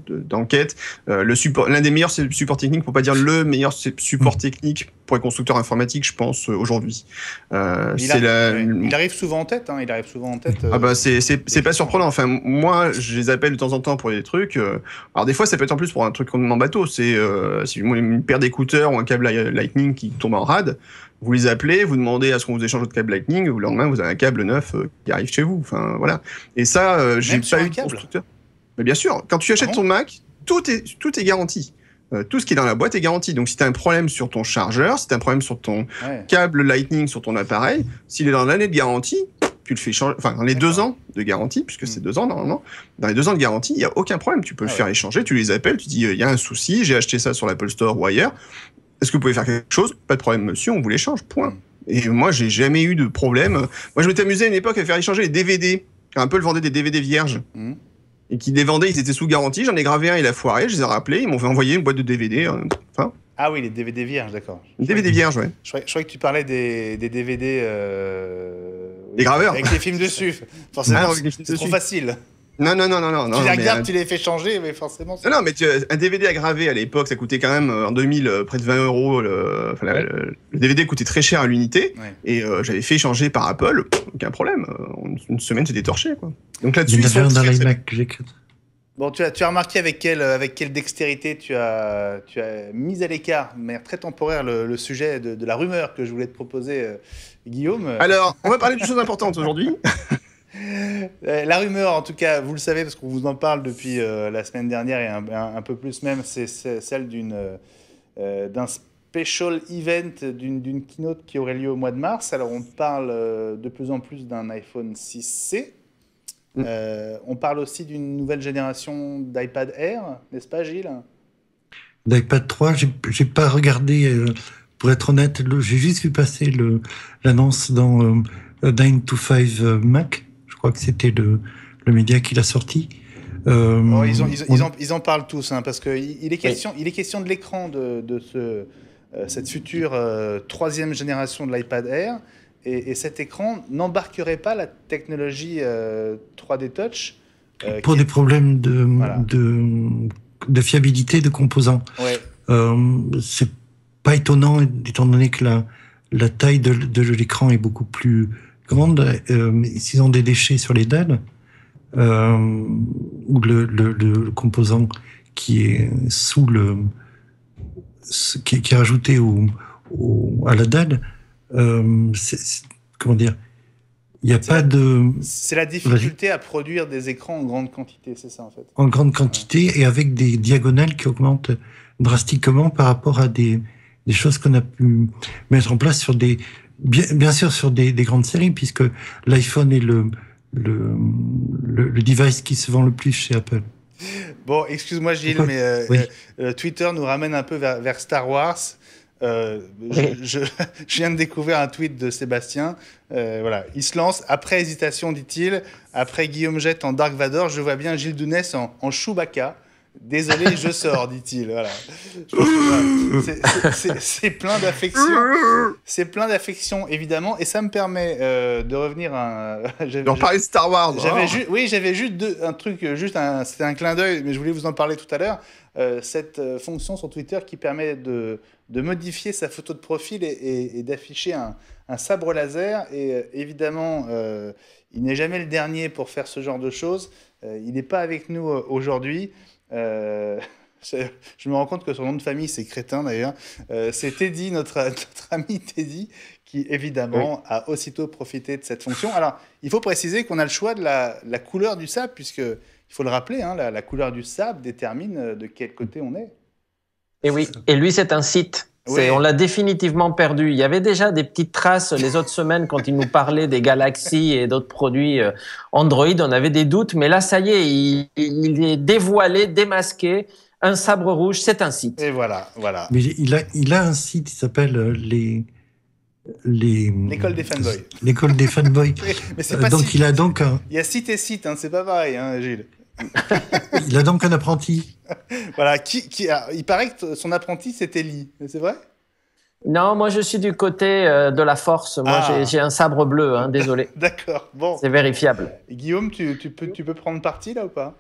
d'enquêtes, l'un des meilleurs supports techniques, pour pas dire le meilleur support technique pour les constructeurs informatiques, je pense, aujourd'hui. Il arrive souvent en tête. Hein, c'est pas surprenant. Enfin, moi, je les appelle de temps en temps pour des trucs. Alors des fois, ça peut être en plus pour un truc complètement bateau. C'est une paire d'écouteurs ou un câble Lightning qui tombe en rade. Vous les appelez, vous demandez à ce qu'on vous échange votre câble Lightning, le lendemain, vous avez un câble neuf qui arrive chez vous. Enfin, voilà. Et ça, j'ai pas eu de constructeur. Mais bien sûr, quand tu achètes ton Mac, tout est garanti. Tout ce qui est dans la boîte est garanti. Donc, si tu as un problème sur ton chargeur, si tu as un problème sur ton câble Lightning sur ton appareil, s'il est dans l'année de garantie, tu le fais changer. Enfin, dans les 2 ans de garantie, puisque c'est 2 ans normalement, dans les 2 ans de garantie, il n'y a aucun problème. Tu peux le faire échanger, tu les appelles, tu dis il y a un souci, j'ai acheté ça sur l'Apple Store ou ailleurs. Est-ce que vous pouvez faire quelque chose? Pas de problème, monsieur, on vous l'échange, point. Et moi, j'ai jamais eu de problème. Moi, je m'étais amusé à une époque à faire échanger les DVD. Apple vendait des DVD vierges. Et qui les vendaient, ils étaient sous garantie. J'en ai gravé un, il a foiré, je les ai rappelés, ils m'ont fait envoyer une boîte de DVD. Ah oui, les DVD vierges, d'accord. Les DVD vierges, ouais. Je croyais que tu parlais des DVD... des graveurs. Avec les films dessus. Forcément, c'est trop facile. Non. Tu les regardes, tu les fais changer, mais forcément... Non, mais un DVD à graver, à l'époque, ça coûtait quand même, en 2000, près de 20 €. Le DVD coûtait très cher à l'unité. Ouais. Et j'avais fait échanger par Apple, aucun problème. Une semaine, c'était torché, quoi. Donc là-dessus, dans l'iMac que j'ai... Bon, tu as remarqué avec quelle dextérité tu as mis à l'écart, de manière très temporaire, le sujet de la rumeur que je voulais te proposer, Guillaume. Alors, on va parler de choses importantes aujourd'hui. La rumeur, en tout cas, vous le savez, parce qu'on vous en parle depuis la semaine dernière et un peu plus même, c'est celle d'un special event, d'une keynote qui aurait lieu au mois de mars. Alors, on parle de plus en plus d'un iPhone 6C. On parle aussi d'une nouvelle génération d'iPad Air, n'est-ce pas, Gilles? d'iPad 3, j'ai pas regardé, pour être honnête, j'ai juste vu passer l'annonce dans 9 to 5 Mac. Je crois que c'était le média qui l'a sorti. Ils en parlent tous, hein, parce qu'il est question de l'écran de cette future troisième génération de l'iPad Air. Et cet écran n'embarquerait pas la technologie 3D Touch. Pour des problèmes de fiabilité de composants. Ouais. C'est pas étonnant, étant donné que la taille de l'écran est beaucoup plus grande. S'ils ont des déchets sur les dalles, ou le composant qui est qui est rajouté à la dalle, comment dire, il n'y a pas de... C'est la difficulté à produire des écrans en grande quantité, c'est ça en fait. En grande quantité et avec des diagonales qui augmentent drastiquement par rapport à des choses qu'on a pu mettre en place sur bien sûr sur des grandes séries, puisque l'iPhone est le device qui se vend le plus chez Apple. Bon, excuse-moi Gilles, mais oui. Twitter nous ramène un peu vers Star Wars. Je viens de découvrir un tweet de Sébastien. Voilà, il se lance après hésitation, dit-il. Après Guillaume Jette en Dark Vador, je vois bien Gilles Dounès en Chewbacca. Désolé, je sors, dit-il. Voilà. C'est plein d'affection. C'est plein d'affection, évidemment. Et ça me permet de revenir à... On parlait de Star Wars. J'avais juste un truc, c'était un clin d'œil, mais je voulais vous en parler tout à l'heure. Cette fonction sur Twitter qui permet de modifier sa photo de profil et d'afficher un sabre laser. Et évidemment, il n'est jamais le dernier pour faire ce genre de choses. Il n'est pas avec nous aujourd'hui. Je me rends compte que son nom de famille c'est Crétin d'ailleurs. C'est Teddy, notre ami Teddy, qui évidemment a aussitôt profité de cette fonction. Alors il faut préciser qu'on a le choix de la couleur du sable, puisque il faut le rappeler, hein, la couleur du sable détermine de quel côté on est. Et oui, et lui c'est un site. Oui. On l'a définitivement perdu. Il y avait déjà des petites traces les autres semaines quand il nous parlait des Galaxy et d'autres produits Android. On avait des doutes, mais là, ça y est, il est dévoilé, démasqué. Un sabre rouge, c'est un site. Et voilà. Mais il a un site qui s'appelle l'école des fanboys. L'école des fanboys. Mais c'est pas donc site. Il a donc il y a site et site, hein, c'est pas pareil, hein, Gilles. Il a donc un apprenti. Voilà, il paraît que son apprenti c'était Lee, c'est vrai? Non, moi je suis du côté de la force. Moi j'ai un sabre bleu, hein, désolé. D'accord, bon. C'est vérifiable. Et Guillaume, tu peux prendre parti là ou pas?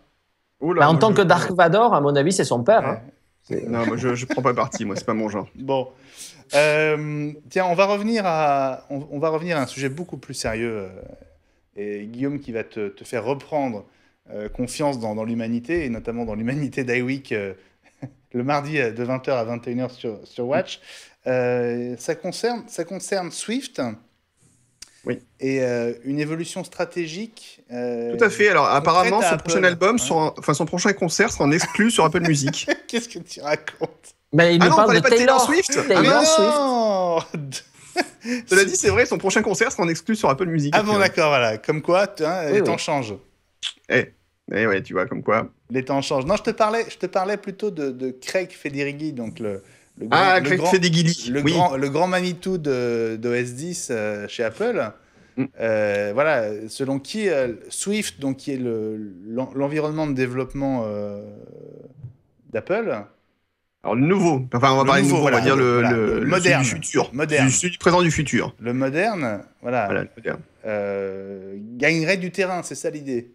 En tant que Dark Vador, à mon avis, c'est son père. Ouais. Hein. Non, moi je prends pas parti, moi c'est pas mon genre. Bon. Tiens, on va revenir à un sujet beaucoup plus sérieux. Et Guillaume qui va te faire reprendre confiance dans l'humanité, et notamment dans l'humanité d'iWeek le mardi de 20h à 21h sur Watch. Ça concerne Swift. Oui. Et une évolution stratégique. Tout à fait. Alors apparemment, son prochain album, son prochain concert sera en exclu sur Apple Music. Qu'est-ce que tu racontes? Mais il nous parle de Taylor Swift. Taylor Swift. Cela dit, c'est vrai, son prochain concert sera en exclu sur Apple Music. Ah bon, d'accord, voilà. Comme quoi, les temps changent. Eh ouais, tu vois, comme quoi. Les temps changent. Non, je te parlais plutôt de Craig Federighi, donc le grand Manitou d'OS 10 chez Apple. Voilà, selon qui Swift, donc qui est l'environnement de développement d'Apple. Alors le nouveau, enfin on va parler nouveau, voilà, on va dire le moderne, du futur, moderne. Celui du présent du futur. Le moderne, voilà, le moderne. gagnerait du terrain, c'est ça l'idée.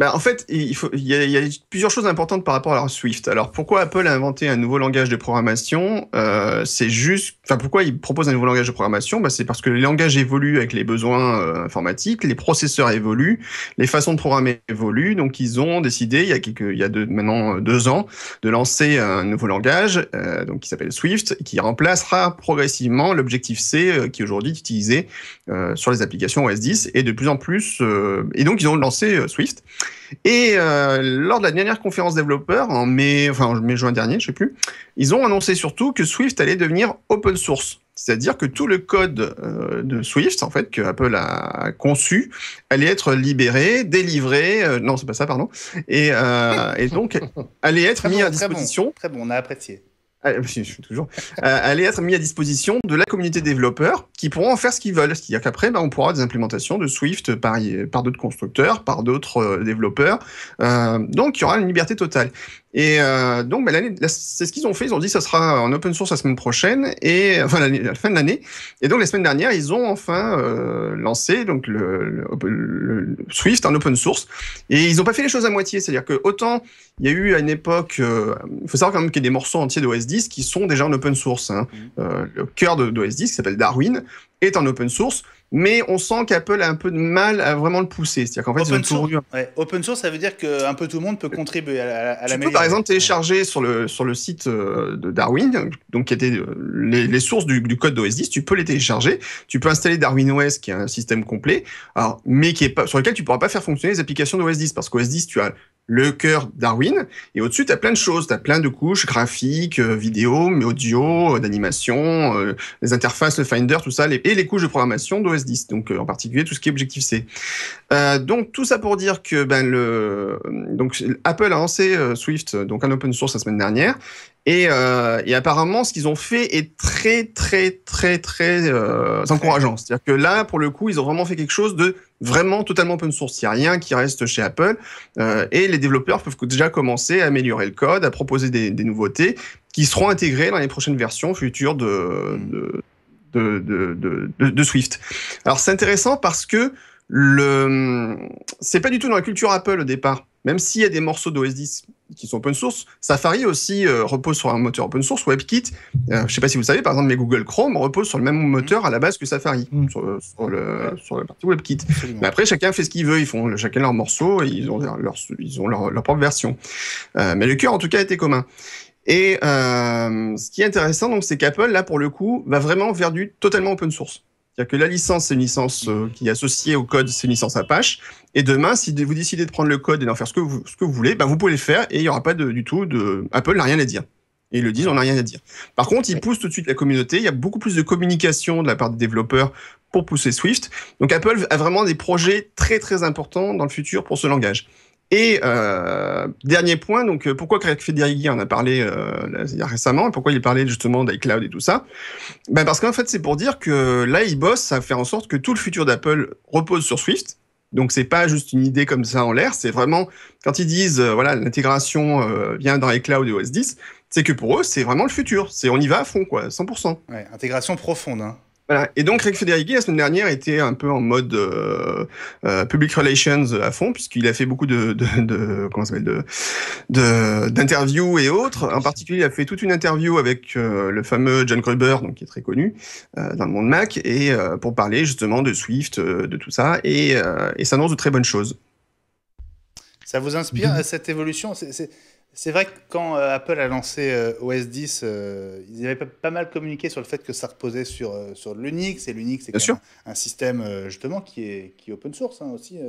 En fait, il y a plusieurs choses importantes par rapport à Swift. Alors, pourquoi Apple a inventé un nouveau langage de programmation? Pourquoi il propose un nouveau langage de programmation? C'est parce que les langages évoluent avec les besoins informatiques, les processeurs évoluent, les façons de programmer évoluent. Donc, ils ont décidé, maintenant 2 ans, de lancer un nouveau langage, donc qui s'appelle Swift, qui remplacera progressivement l'Objective-C qui aujourd'hui est utilisé sur les applications OS X et de plus en plus. Et donc, ils ont lancé Swift. Et lors de la dernière conférence développeurs, en mai-juin dernier, je sais plus, ils ont annoncé surtout que Swift allait devenir open source. C'est-à-dire que tout le code de Swift, en fait, que Apple a conçu, allait être libéré, délivré, non, c'est pas ça, pardon, et donc allait être mis à disposition. Très bon, on a apprécié. Allait être mis à disposition de la communauté développeurs qui pourront en faire ce qu'ils veulent. C'est-à-dire qu'après, on pourra avoir des implémentations de Swift par d'autres constructeurs, par d'autres développeurs. Donc, il y aura une liberté totale. Et donc, c'est ce qu'ils ont fait. Ils ont dit que ça sera en open source la semaine prochaine, à la fin de l'année. Et donc, la semaine dernière, ils ont enfin lancé donc le Swift en open source. Et ils n'ont pas fait les choses à moitié. C'est-à-dire que autant il y a eu à une époque, il faut savoir quand même qu'il y a des morceaux entiers d'OS X qui sont déjà en open source. Le cœur d'OS X, qui s'appelle Darwin, est en open source. Mais on sent qu'Apple a un peu de mal à vraiment le pousser. C'est-à-dire qu'en fait, open source, ça veut dire qu'un peu tout le monde peut contribuer à la Tu peux par exemple télécharger sur le site de Darwin, donc qui étaient les sources du code d'OS X, tu peux les télécharger. Tu peux installer Darwin OS, qui est un système complet, mais sur lequel tu pourras pas faire fonctionner les applications d'OS X, parce qu'OS X, tu as le cœur Darwin, et au-dessus, tu as plein de choses. Tu as plein de couches graphiques, vidéo, mais audio, d'animation, les interfaces, le Finder, tout ça, et les couches de programmation d'OS X, donc en particulier tout ce qui est Objective-C. Donc, tout ça pour dire que donc Apple a lancé Swift donc en open source la semaine dernière, et apparemment, ce qu'ils ont fait est très, très, très, très encourageant. C'est-à-dire que là, pour le coup, ils ont vraiment fait quelque chose de vraiment totalement open source. Il n'y a rien qui reste chez Apple. Et les développeurs peuvent déjà commencer à améliorer le code, à proposer des nouveautés qui seront intégrées dans les prochaines versions futures de Swift. Alors, c'est intéressant parce que c'est pas du tout dans la culture Apple au départ. Même s'il y a des morceaux d'OS X qui sont open source, Safari aussi repose sur un moteur open source, WebKit. Je sais pas si vous le savez, par exemple, mes Google Chrome reposent sur le même moteur à la base que Safari, sur la partie WebKit. Mais après, chacun fait ce qu'il veut, ils font chacun leurs morceaux et ils ont leur propre version. Mais le cœur, en tout cas, était commun. Et ce qui est intéressant, donc, c'est qu'Apple, là, pour le coup, va vraiment vers du totalement open source. C'est-à-dire que la licence, c'est une licence qui est associée au code, c'est une licence Apache. Et demain, si vous décidez de prendre le code et d'en faire ce que vous voulez, vous pouvez le faire et il n'y aura pas du tout Apple n'a rien à dire. Et ils le disent, on n'a rien à dire. Par contre, ils poussent tout de suite la communauté. Il y a beaucoup plus de communication de la part des développeurs pour pousser Swift. Donc Apple a vraiment des projets très très importants dans le futur pour ce langage. Et dernier point, donc pourquoi Craig Federighi en a parlé récemment, et pourquoi il parlait justement d'iCloud et tout ça, parce qu'en fait c'est pour dire que là il bosse à faire en sorte que tout le futur d'Apple repose sur Swift. Donc c'est pas juste une idée comme ça en l'air, c'est vraiment quand ils disent l'intégration vient dans iCloud et OS X, c'est que pour eux c'est vraiment le futur, on y va à fond 100%. Ouais, intégration profonde. Voilà. Et donc, Craig Federighi, la semaine dernière, était un peu en mode public relations à fond, puisqu'il a fait beaucoup d'interviews et autres. En particulier, il a fait toute une interview avec le fameux John Gruber, donc qui est très connu dans le monde Mac, et pour parler justement de Swift, de tout ça, et ça annonce de très bonnes choses. Ça vous inspire cette évolution ? C'est vrai que quand Apple a lancé OS X, ils avaient pas mal communiqué sur le fait que ça reposait sur l'Unix, et l'Unix c'est un système justement qui est open source aussi.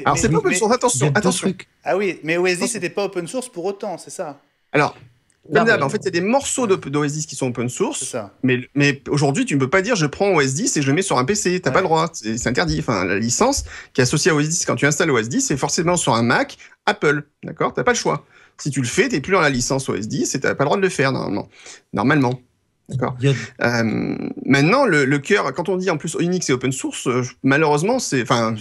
Alors c'est pas open source, attention. Ah oui, mais OS X c'était pas open source pour autant, c'est ça. Alors, en fait, il y a des morceaux d'OS X qui sont open source, c'est ça. Mais aujourd'hui, tu ne peux pas dire je prends OS X et je le mets sur un PC, t'as pas le droit, c'est interdit. Enfin, la licence qui est associée à OS X quand tu installes OS X, c'est forcément sur un Mac Apple, d'accord ? T'as pas le choix. Si tu le fais, t'es plus dans la licence OS X et t'as pas le droit de le faire normalement. D'accord. Maintenant, le cœur, quand on dit en plus Unix et open source, malheureusement, c'est pas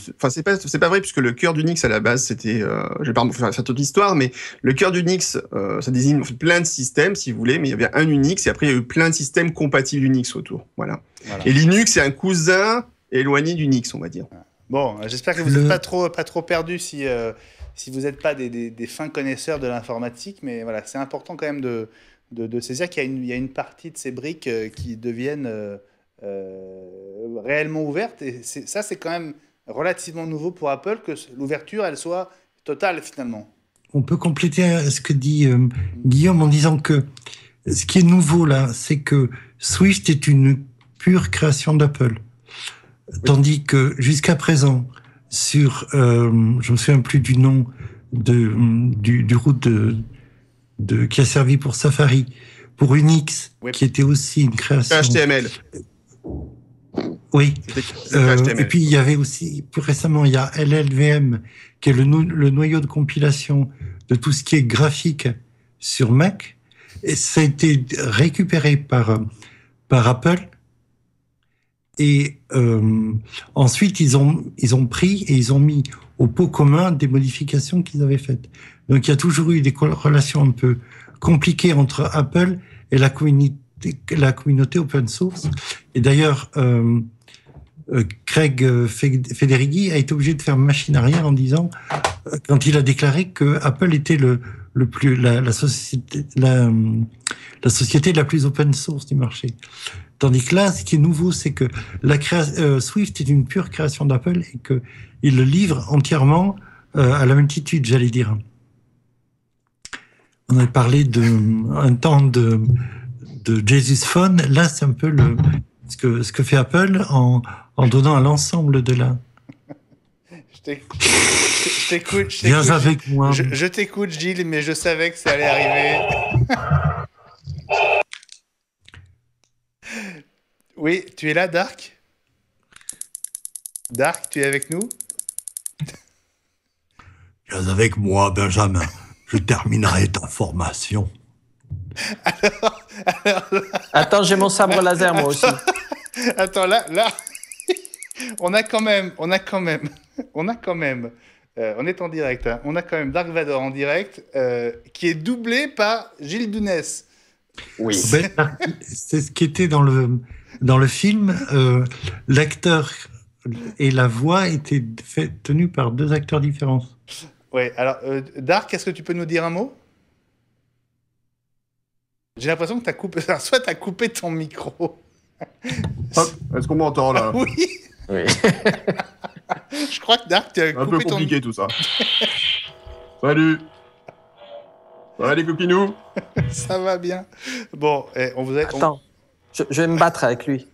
vrai puisque le cœur d'Unix à la base c'était, je vais pas faire toute l'histoire, mais le cœur d'Unix, ça désigne plein de systèmes si vous voulez, mais il y avait un Unix et après il y a eu plein de systèmes compatibles Unix autour. Voilà. Et Linux c'est un cousin éloigné d'Unix, on va dire. Bon, j'espère que vous n'êtes pas trop perdu si vous n'êtes pas des fins connaisseurs de l'informatique, mais voilà, c'est important quand même de saisir qu'il y a une partie de ces briques qui deviennent réellement ouvertes, et ça, c'est quand même relativement nouveau pour Apple, que l'ouverture, elle soit totale finalement. On peut compléter ce que dit Guillaume en disant que ce qui est nouveau là, c'est que Swift est une pure création d'Apple. Tandis que jusqu'à présent, sur, je me souviens plus du nom du route qui a servi pour Safari, pour Unix, qui était aussi une création. HTML. Oui. Et puis il y avait aussi, plus récemment, il y a LLVM, qui est le noyau de compilation de tout ce qui est graphique sur Mac. Et ça a été récupéré par Apple. Et ensuite, ils ont pris et ils ont mis au pot commun des modifications qu'ils avaient faites. Donc, il y a toujours eu des relations un peu compliquées entre Apple et la communauté open source. Et d'ailleurs, Craig Federighi a été obligé de faire machine arrière en disant, quand il a déclaré que Apple était la société la plus open source du marché. Tandis que là, ce qui est nouveau, c'est que Swift est une pure création d'Apple et qu'il le livre entièrement à la multitude, j'allais dire. On avait parlé un temps de Jesus Phone. Là, c'est un peu ce que fait Apple en donnant à l'ensemble de la... Je t'écoute. Viens avec moi. Je t'écoute, Gilles, mais je savais que ça allait arriver. Oui, tu es là, Dark? Dark, tu es avec nous? Viens avec moi, Benjamin. Je terminerai ta formation. Alors... Attends, j'ai mon sabre laser, moi aussi. Attends, là, on est en direct, hein. On a quand même Dark Vador en direct, qui est doublé par Gilles Dunès. Oui. C'est ce qui était dans le film. L'acteur et la voix étaient tenus par deux acteurs différents. Oui, alors, Dark, est-ce que tu peux nous dire un mot? J'ai l'impression que tu as coupé... Alors, soit tu as coupé ton micro. Hop, est-ce qu'on m'entend là? Oui. Je crois que Dark, tu as coupé ton... Un peu compliqué tout ça. Salut. Ça va les copinous? Ça va bien. Bon, on vous a... Attends, je vais me battre avec lui.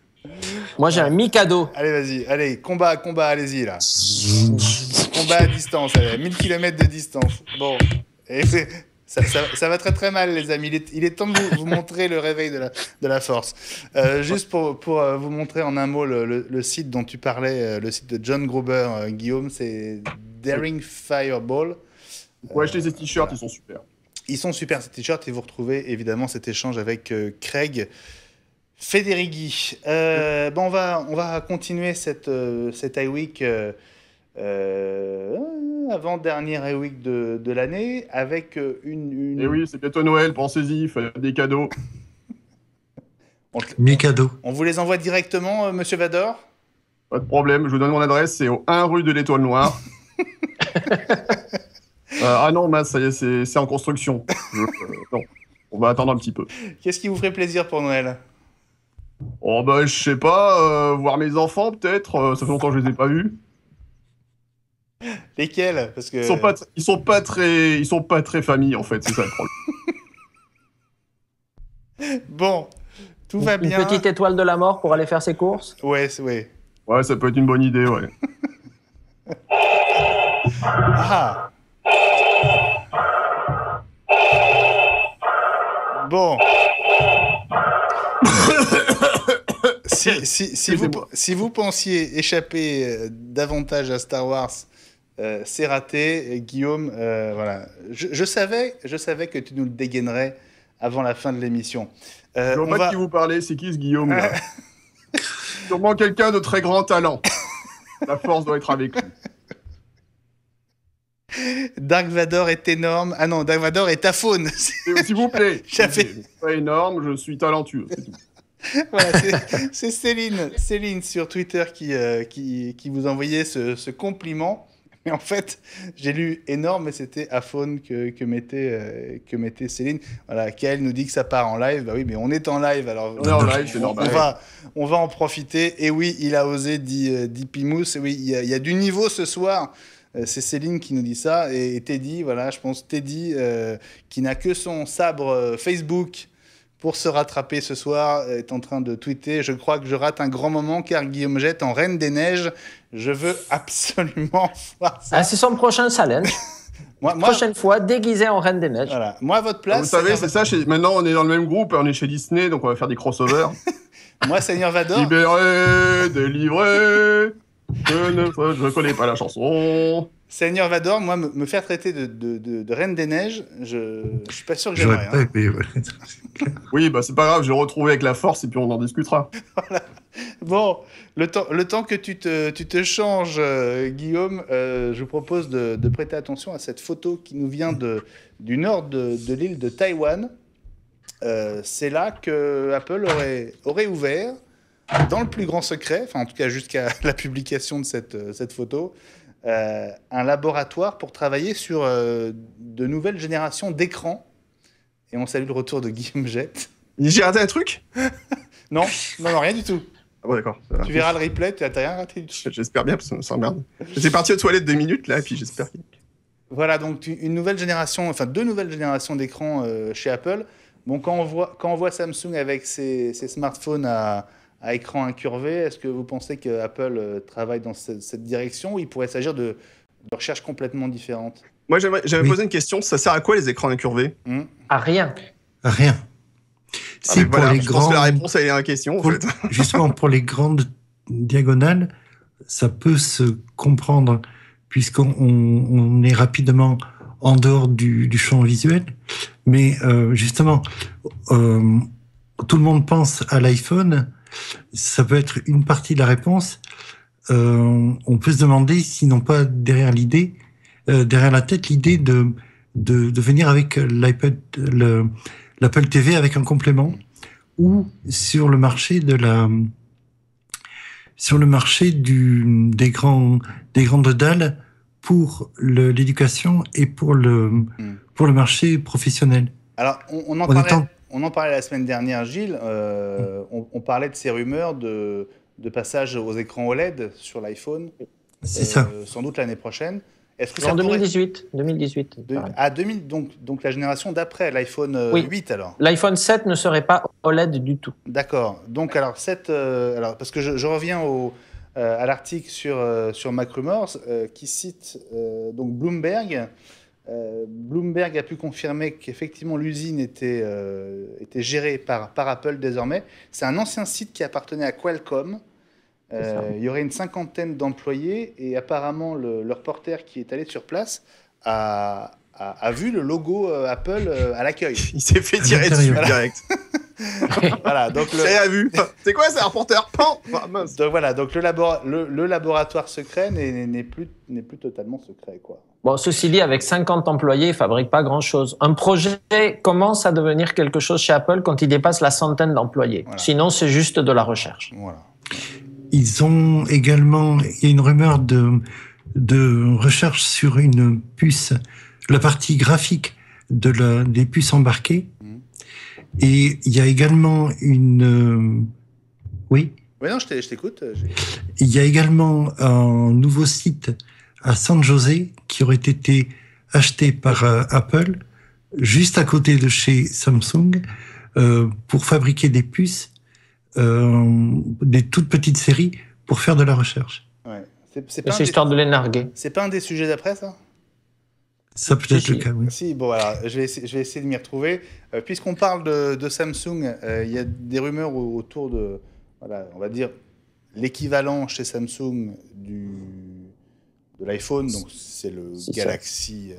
Moi, j'ai un Mikado. Allez, vas-y. Allez, combat, allez-y, là. Combat à distance, allez, 1000 km de distance. Bon, et ça va très très mal, les amis. Il est temps de vous montrer le réveil de la force. Juste pour vous montrer en un mot le site dont tu parlais, le site de John Gruber, Guillaume, c'est Daring Fireball. Vous pouvez acheter ces t-shirts, ils sont super. Ils sont super, ces t-shirts, et vous retrouvez évidemment cet échange avec Craig Federighi. Bon, on va continuer cette iWeek, avant-dernière iWeek de l'année, avec une... Et oui, c'est bientôt Noël, pensez-y, faites des cadeaux. Mes cadeaux. On vous les envoie directement, Monsieur Vador? Pas de problème, je vous donne mon adresse, c'est au 1 rue de l'Étoile Noire. Ah non, Mas, ça y est, c'est en construction. Non, on va attendre un petit peu. Qu'est-ce qui vous ferait plaisir pour Noël? Oh bah, je sais pas, voir mes enfants peut-être, ça fait longtemps que je les ai pas vus. Lesquels? Parce que... Ils sont pas très famille en fait, c'est ça le problème. Bon, tout va bien. Une petite étoile de la mort pour aller faire ses courses? Ouais. Ouais, ça peut être une bonne idée, ouais. Ah. Bon. Si vous pensiez échapper davantage à Star Wars, c'est raté, Guillaume. Voilà. Je savais que tu nous le dégainerais avant la fin de l'émission. Je vois pas de qui vous parlez, c'est qui ce Guillaume là? Sûrement quelqu'un de très grand talent. La force doit être avec lui. Dark Vador est énorme. Ah non, Dark Vador est aphone. S'il vous plaît. C'est pas énorme, je suis talentueux, c'est tout. Voilà, c'est Céline sur Twitter qui vous envoyait ce compliment. Mais en fait, j'ai lu énorme, mais c'était iPhone que mettait Céline. Voilà, qu'elle nous dit que ça part en live. Bah oui, mais on est en live, alors On est en live, c'est normal. on va en profiter. Et oui, il a osé, dit Pimous. Et oui, il y a du niveau ce soir. C'est Céline qui nous dit ça. Et Teddy, voilà, je pense Teddy, qui n'a que son sabre Facebook pour se rattraper ce soir, est en train de tweeter « Je crois que je rate un grand moment car Guillaume Jette en Reine des Neiges. Je veux absolument voir ça. » Ah, c'est son prochain challenge. Prochaine fois, déguisé en Reine des Neiges. Voilà. Moi, à votre place... Vous savez, c'est ça. Maintenant, on est dans le même groupe. On est chez Disney, donc on va faire des crossovers. Moi, Seigneur Vador... Libéré, délivré... Je connais pas la chanson. Seigneur Vador, moi, me faire traiter de Reine des Neiges, je suis pas sûr que j'aimerais. J'aurais pas aimé, Oui, bah c'est pas grave, je vais le retrouver avec la force et puis on en discutera. Voilà. Bon, le temps que tu te changes, Guillaume, je vous propose de prêter attention à cette photo qui nous vient du nord de l'île de Taïwan. C'est là que Apple aurait ouvert, dans le plus grand secret, enfin en tout cas jusqu'à la publication de cette photo, un laboratoire pour travailler sur de nouvelles générations d'écrans. Et on salue le retour de Guillaume Jette. J'ai raté un truc? Non, rien du tout. Ah bon, d'accord. Tu verras le replay, tu n'as rien raté du tout. J'espère bien, parce que ça m'emmerde. J'étais parti aux toilettes 2 minutes, là, et puis j'espère. Voilà, donc deux nouvelles générations d'écrans chez Apple. Bon, quand on voit Samsung avec ses smartphones à écran incurvé, est-ce que vous pensez que Apple travaille dans cette direction ou il pourrait s'agir de recherches complètement différentes? Moi, j'avais posé une question. Ça sert à quoi les écrans incurvés? À rien. Rien. C'est pour les grands. Je pense que la réponse elle est en question. En fait. Justement, pour les grandes diagonales, ça peut se comprendre puisqu'on est rapidement en dehors du champ visuel. Mais justement, tout le monde pense à l'iPhone. Ça peut être une partie de la réponse. On peut se demander s'ils n'ont pas derrière la tête l'idée de venir avec l'Apple TV avec un complément, ou sur le marché des grandes dalles pour l'éducation et pour le marché professionnel. Alors on en parlait la semaine dernière, Gilles. On parlait de ces rumeurs de passage aux écrans OLED sur l'iPhone. C'est ça. Sans doute l'année prochaine. Est-ce que en 2018. Donc la génération d'après, l'iPhone 8 alors. L'iPhone 7 ne serait pas OLED du tout. D'accord. Donc alors parce que je reviens à l'article sur MacRumors qui cite donc Bloomberg. Bloomberg a pu confirmer qu'effectivement l'usine était gérée par Apple désormais. C'est un ancien site qui appartenait à Qualcomm. Il y aurait une 50aine d'employés et apparemment le reporter qui est allé sur place a vu le logo Apple à l'accueil. Il s'est fait tirer dessus direct. Voilà, donc a vu. C'est quoi, c'est un reporter? Donc voilà, donc le laboratoire secret n'est plus totalement secret, quoi. Bon, ceci dit, avec 50 employés, ils fabriquent pas grand-chose. Un projet commence à devenir quelque chose chez Apple quand il dépasse la centaine d'employés. Voilà. Sinon, c'est juste de la recherche. Voilà. Ils ont également, il y a une rumeur de recherche sur une puce, la partie graphique des puces embarquées. Et il y a également oui? Oui, non, je t'écoute. Il y a également un nouveau site à San José qui aurait été acheté par Apple, juste à côté de chez Samsung, pour fabriquer des puces, des toutes petites séries pour faire de la recherche. Ouais. C'est histoire de les narguer. C'est pas un des sujets d'après, ça? Ça peut être le cas, oui. Si, bon, alors, je vais essayer de m'y retrouver. Puisqu'on parle de Samsung, il y a des rumeurs autour de, voilà, on va dire, l'équivalent chez Samsung de l'iPhone. Donc, c'est le Galaxy,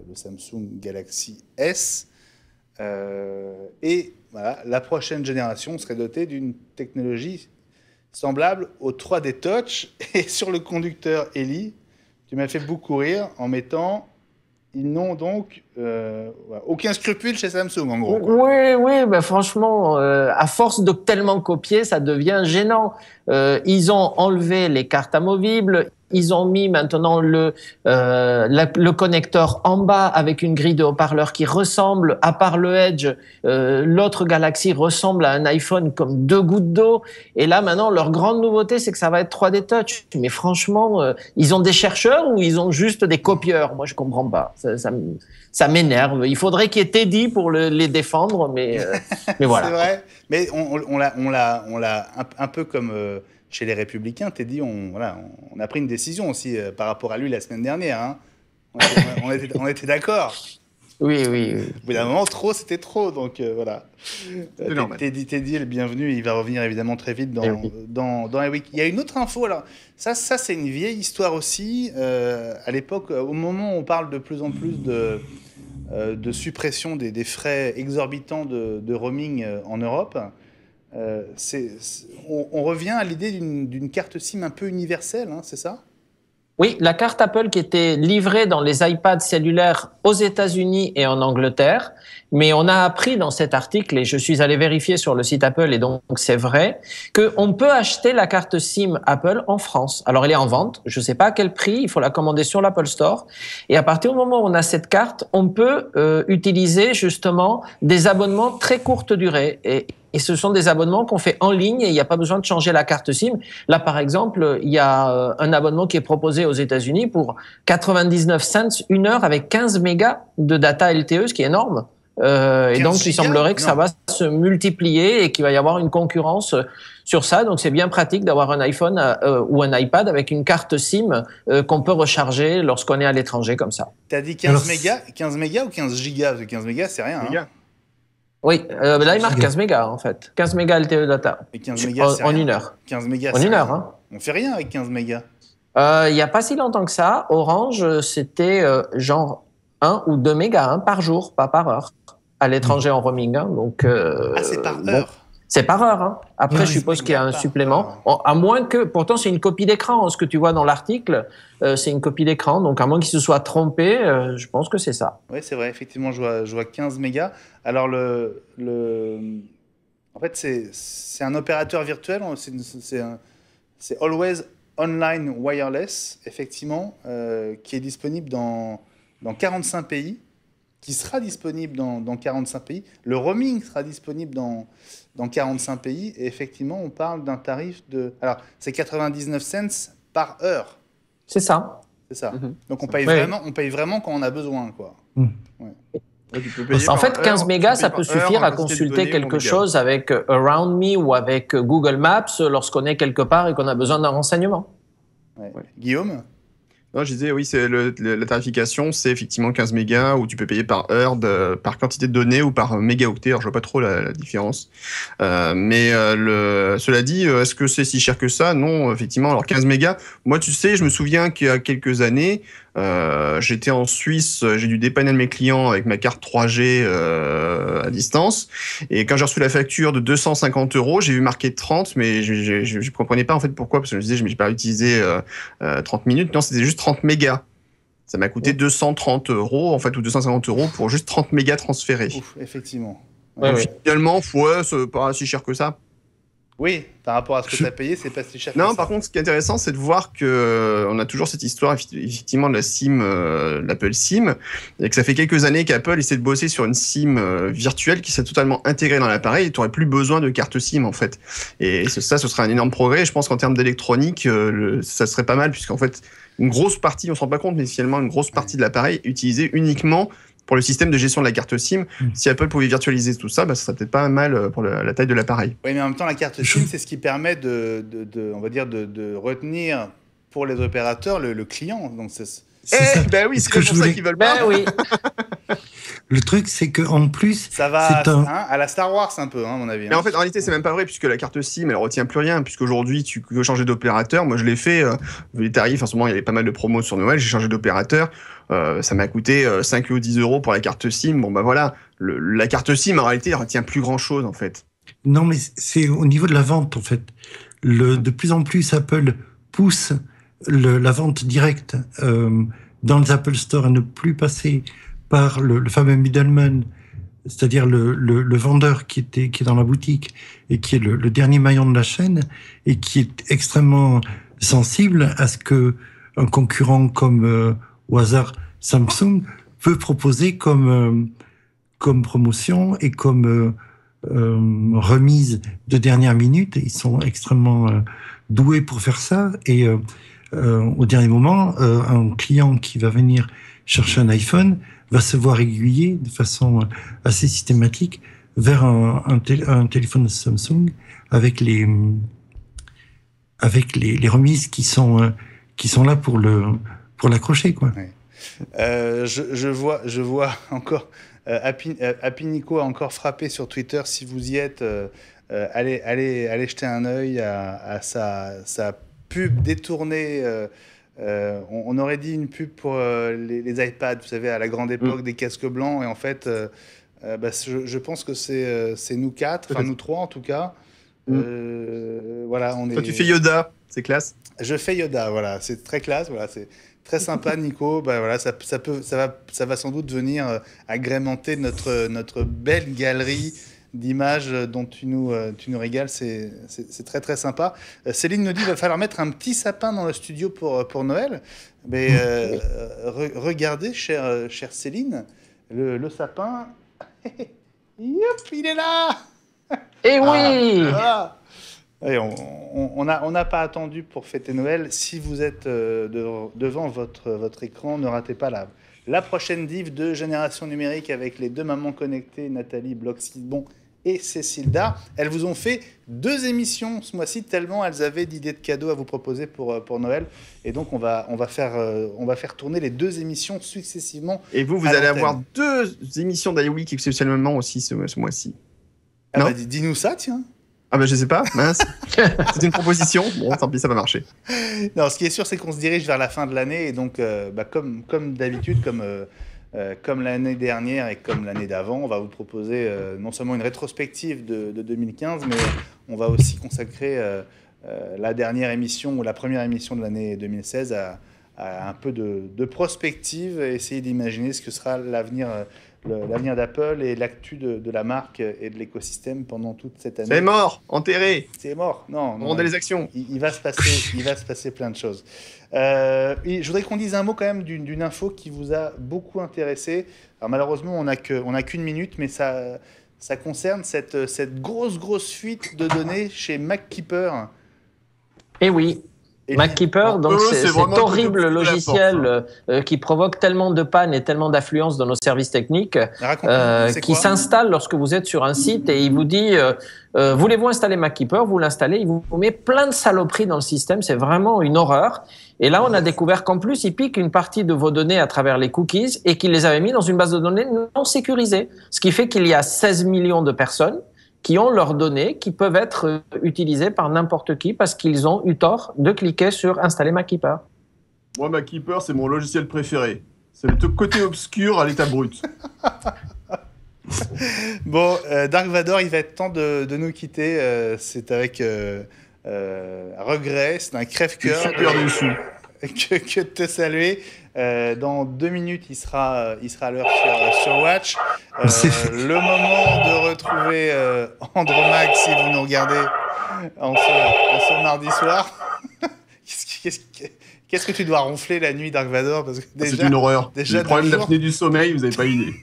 le Samsung Galaxy S. Et voilà, la prochaine génération serait dotée d'une technologie semblable au 3D Touch. Et sur le conducteur Eli, tu m'as fait beaucoup rire en mettant ils n'ont donc aucun scrupule chez Samsung, en gros. Oui, ben franchement, à force de tellement copier, ça devient gênant. Ils ont enlevé les cartes amovibles, ils ont mis maintenant le connecteur en bas avec une grille de haut-parleurs qui ressemble, à part le Edge, l'autre Galaxy ressemble à un iPhone comme 2 gouttes d'eau. Et là, maintenant, leur grande nouveauté, c'est que ça va être 3D Touch. Mais franchement, ils ont des chercheurs ou ils ont juste des copieurs? Moi, je comprends pas. Ça m'énerve. Il faudrait qu'il y ait Teddy pour les défendre, mais voilà. C'est vrai. Mais on l'a un peu comme chez les Républicains. Teddy, on a pris une décision aussi par rapport à lui la semaine dernière. Hein. On était d'accord. Oui. Au bout d'un moment, trop, c'était trop. Donc voilà. Teddy est le bienvenu. Il va revenir évidemment très vite dans les week. Il y a une autre info. Alors ça c'est une vieille histoire aussi. À l'époque, au moment où on parle de plus en plus de suppression des frais exorbitants de roaming en Europe, on revient à l'idée d'une carte SIM un peu universelle, hein, c'est ça ? Oui, la carte Apple qui était livrée dans les iPads cellulaires aux États-Unis et en Angleterre, mais on a appris dans cet article, et je suis allé vérifier sur le site Apple, et donc c'est vrai, qu'on peut acheter la carte SIM Apple en France. Alors elle est en vente, je ne sais pas à quel prix, il faut la commander sur l'Apple Store, et à partir du moment où on a cette carte, on peut utiliser justement des abonnements très courte durée, et ce sont des abonnements qu'on fait en ligne et il n'y a pas besoin de changer la carte SIM. Là, par exemple, il y a un abonnement qui est proposé aux États-Unis pour 99 cents, 1 heure avec 15 mégas de data LTE, ce qui est énorme. Et donc, il semblerait que ça va se multiplier et qu'il va y avoir une concurrence sur ça. Donc, c'est bien pratique d'avoir un iPhone ou un iPad avec une carte SIM qu'on peut recharger lorsqu'on est à l'étranger comme ça. T'as dit 15 mégas ou 15 gigas? Parce que 15 mégas, c'est rien. Hein. Oui, là, il marque 15 mégas, en fait. 15 mégas LTE data. Et 15 mégas, c'est en rien. 1 heure. 15 mégas, en 1 heure, hein. On fait rien avec 15 mégas. Il n'y a pas si longtemps que ça, Orange, c'était genre 1 ou 2 mégas par jour, pas par heure, à l'étranger en roaming. Hein, donc, c'est par heure. C'est par heure. Hein. Après, je suppose qu'il y a un supplément. À moins que, pourtant, c'est une copie d'écran. Ce que tu vois dans l'article, c'est une copie d'écran. Donc, à moins qu'il se soit trompé, je pense que c'est ça. Oui, c'est vrai. Effectivement, je vois 15 mégas. Alors, en fait, c'est un opérateur virtuel. C'est Always Online Wireless, effectivement, qui est disponible dans 45 pays, qui sera disponible dans 45 pays. Le roaming sera disponible dans 45 pays. Et effectivement, on parle d'un tarif de... Alors, c'est 99 cents par heure. C'est ça. C'est ça. Donc, on paye vraiment quand on a besoin, quoi. Ouais, en fait, 15 mégas, ça peut suffire à consulter quelque chose avec Around Me ou avec Google Maps lorsqu'on est quelque part et qu'on a besoin d'un renseignement. Ouais. Guillaume ? Non, je disais, oui, la tarification, c'est effectivement 15 mégas où tu peux payer par heure, par quantité de données ou par mégaoctet. Alors, je vois pas trop la différence. Cela dit, est-ce que c'est si cher que ça? Non, effectivement. Alors, 15 mégas. Moi, tu sais, je me souviens qu'il y a quelques années, j'étais en Suisse, j'ai dû dépanner mes clients avec ma carte 3G à distance. Et quand j'ai reçu la facture de 250 €, j'ai vu marqué 30, mais je comprenais pas en fait pourquoi, parce que je me disais, je n'ai pas utilisé 30 minutes. Non, c'était juste 30 mégas. Ça m'a coûté 230 € en fait, ou 250 € pour juste 30 mégas transférés. Ouf, effectivement. Donc, finalement, c'est pas si cher que ça. Oui, par rapport à ce que tu as payé, c'est pas si cher. Non, par contre, ce qui est intéressant, c'est de voir que on a toujours cette histoire effectivement de la SIM, l'Apple SIM, et que ça fait quelques années qu'Apple essaie de bosser sur une SIM virtuelle qui serait totalement intégrée dans l'appareil. Et tu n'aurais plus besoin de carte SIM en fait. Et ce serait un énorme progrès. Je pense qu'en termes d'électronique, ça serait pas mal, puisqu'en fait, une grosse partie, on se rend pas compte, mais finalement, une grosse partie de l'appareil est utilisée uniquement pour le système de gestion de la carte SIM. Si Apple pouvait virtualiser tout ça, ça serait peut-être pas mal pour la taille de l'appareil. Oui, mais en même temps, la carte SIM, c'est ce qui permet on va dire, de retenir pour les opérateurs le client. Donc c'est oui, c'est pour ça qu'ils veulent pas. Oui. Le truc, c'est qu'en plus... Ça va à la Star Wars un peu, à mon avis. Mais en fait, en réalité, c'est même pas vrai, puisque la carte SIM, elle retient plus rien, puisqu'aujourd'hui, tu peux changer d'opérateur. Moi, je l'ai fait, les tarifs, en ce moment, il y avait pas mal de promos sur Noël, j'ai changé d'opérateur. Ça m'a coûté 5 ou 10 € pour la carte SIM. Bon, voilà, la carte SIM, en réalité, elle retient plus grand-chose, en fait. Non, mais c'est au niveau de la vente, en fait. De plus en plus, Apple pousse la vente directe dans les Apple Store, à ne plus passer par le fameux middleman, c'est-à-dire le vendeur qui est dans la boutique et qui est le dernier maillon de la chaîne et qui est extrêmement sensible à ce que un concurrent comme au hasard Samsung peut proposer comme promotion et comme remise de dernière minute. Ils sont extrêmement doués pour faire ça et au dernier moment, un client qui va venir chercher un iPhone va se voir aiguillé de façon assez systématique vers un téléphone Samsung avec les remises qui sont là pour l'accrocher, quoi. Ouais. Je vois encore Happy Nico a encore frappé sur Twitter. Si vous y êtes, allez jeter un œil à sa pub détournée. On aurait dit une pub pour les iPads, vous savez, à la grande époque des casques blancs. Et en fait, je pense que c'est nous quatre, enfin nous trois en tout cas. Voilà, Toi, tu fais Yoda, c'est classe. Je fais Yoda, voilà, c'est très classe, voilà, c'est très sympa, Nico. Voilà, ça va sans doute venir agrémenter notre belle galerie d'images dont tu nous régales, c'est très très sympa. Céline nous dit qu'il va falloir mettre un petit sapin dans le studio pour Noël. Mais regardez, chère Céline, le sapin, youp, il est là. Eh oui. Voilà. Et on n'a pas attendu pour fêter Noël. Si vous êtes devant votre écran, ne ratez pas la prochaine div de Génération Numérique avec les deux mamans connectées, Nathalie Bloch-Sidbon et Cécile Dard. Elles vous ont fait 2 émissions ce mois-ci, tellement elles avaient d'idées de cadeaux à vous proposer pour Noël. Et donc, on va faire tourner les 2 émissions successivement. Et vous allez avoir 2 émissions d'iWeek exceptionnellement aussi ce mois-ci. Ah bah, dis-nous ça, tiens. Ah bah je sais pas, mince. C'est une proposition. Bon, tant pis, ça va marcher. Non, ce qui est sûr, c'est qu'on se dirige vers la fin de l'année. Et donc, comme d'habitude, comme l'année dernière et comme l'année d'avant, on va vous proposer non seulement une rétrospective de 2015, mais on va aussi consacrer la dernière émission ou la première émission de l'année 2016 à un peu de prospective et essayer d'imaginer ce que sera l'avenir d'Apple et l'actu de la marque et de l'écosystème pendant toute cette année. C'est mort, enterré. C'est mort, non. On rendait les actions. Il va se passer plein de choses. Je voudrais qu'on dise un mot quand même d'une info qui vous a beaucoup intéressé. Alors malheureusement, on n'a qu'une minute, mais ça concerne cette grosse fuite de données chez MacKeeper. Eh oui. MacKeeper, donc c'est cet horrible logiciel qui provoque tellement de pannes et tellement d'affluence dans nos services techniques qui s'installe lorsque vous êtes sur un site et il vous dit voulez-vous installer MacKeeper, vous l'installez, il vous met plein de saloperies dans le système, c'est vraiment une horreur. Et là, on a découvert qu'en plus, il pique une partie de vos données à travers les cookies et qu'il les avait mis dans une base de données non sécurisée. Ce qui fait qu'il y a 16 millions de personnes qui ont leurs données, qui peuvent être utilisées par n'importe qui parce qu'ils ont eu tort de cliquer sur « Installer MacKeeper ». Moi, MacKeeper, c'est mon logiciel préféré. C'est le côté obscur à l'état brut. Bon, Dark Vador, il va être temps de nous quitter. C'est avec regret, c'est un crève-cœur. Je suis super déçu. Que de te saluer. Dans 2 minutes, il sera à l'heure sur Watch. Le moment de retrouver Andromaque si vous nous regardez en ce mardi soir. Qu'est-ce que tu dois ronfler la nuit, Dark Vador? Parce que déjà, c'est une horreur. Déjà, le problème d'apnée du sommeil, vous n'avez pas idée.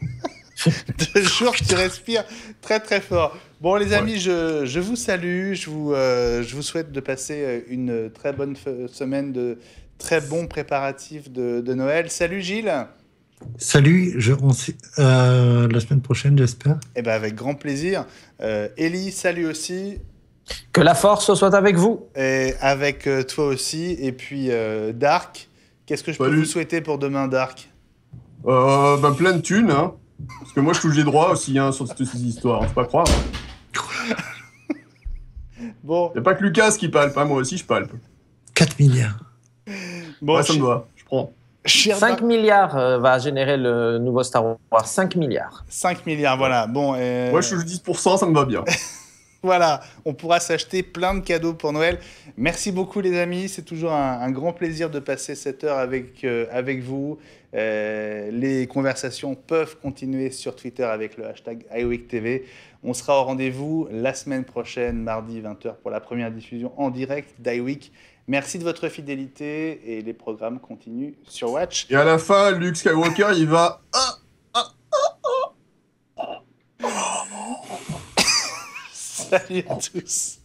2 jours que tu respires très très fort. Bon les amis, je vous salue, je vous souhaite de passer une très bonne semaine de très bons préparatifs de Noël. Salut Gilles. Salut, la semaine prochaine j'espère. Eh ben avec grand plaisir. Ellie, salut aussi. Que la force soit avec vous. Et avec toi aussi. Et puis Dark, qu'est-ce que je peux vous souhaiter pour demain, Dark? Plein de thunes, hein. Parce que moi je touche les droits aussi hein, sur ces histoires, faut pas croire. Bon. Y a pas que Lucas qui palpe, hein, moi aussi je palpe. 4 milliards. Bon, ouais, ça me va, je prends. 5 milliards va générer le nouveau Star Wars. 5 milliards. 5 milliards, voilà. Bon, moi je touche 10%, ça me va bien. Voilà, on pourra s'acheter plein de cadeaux pour Noël. Merci beaucoup les amis, c'est toujours un grand plaisir de passer cette heure avec vous. Les conversations peuvent continuer sur Twitter avec le hashtag iWeekTV. On sera au rendez-vous la semaine prochaine, mardi 20h, pour la première diffusion en direct d'iWeek. Merci de votre fidélité et les programmes continuent sur Watch. Et à la fin, Luke Skywalker, il va... Salut à tous.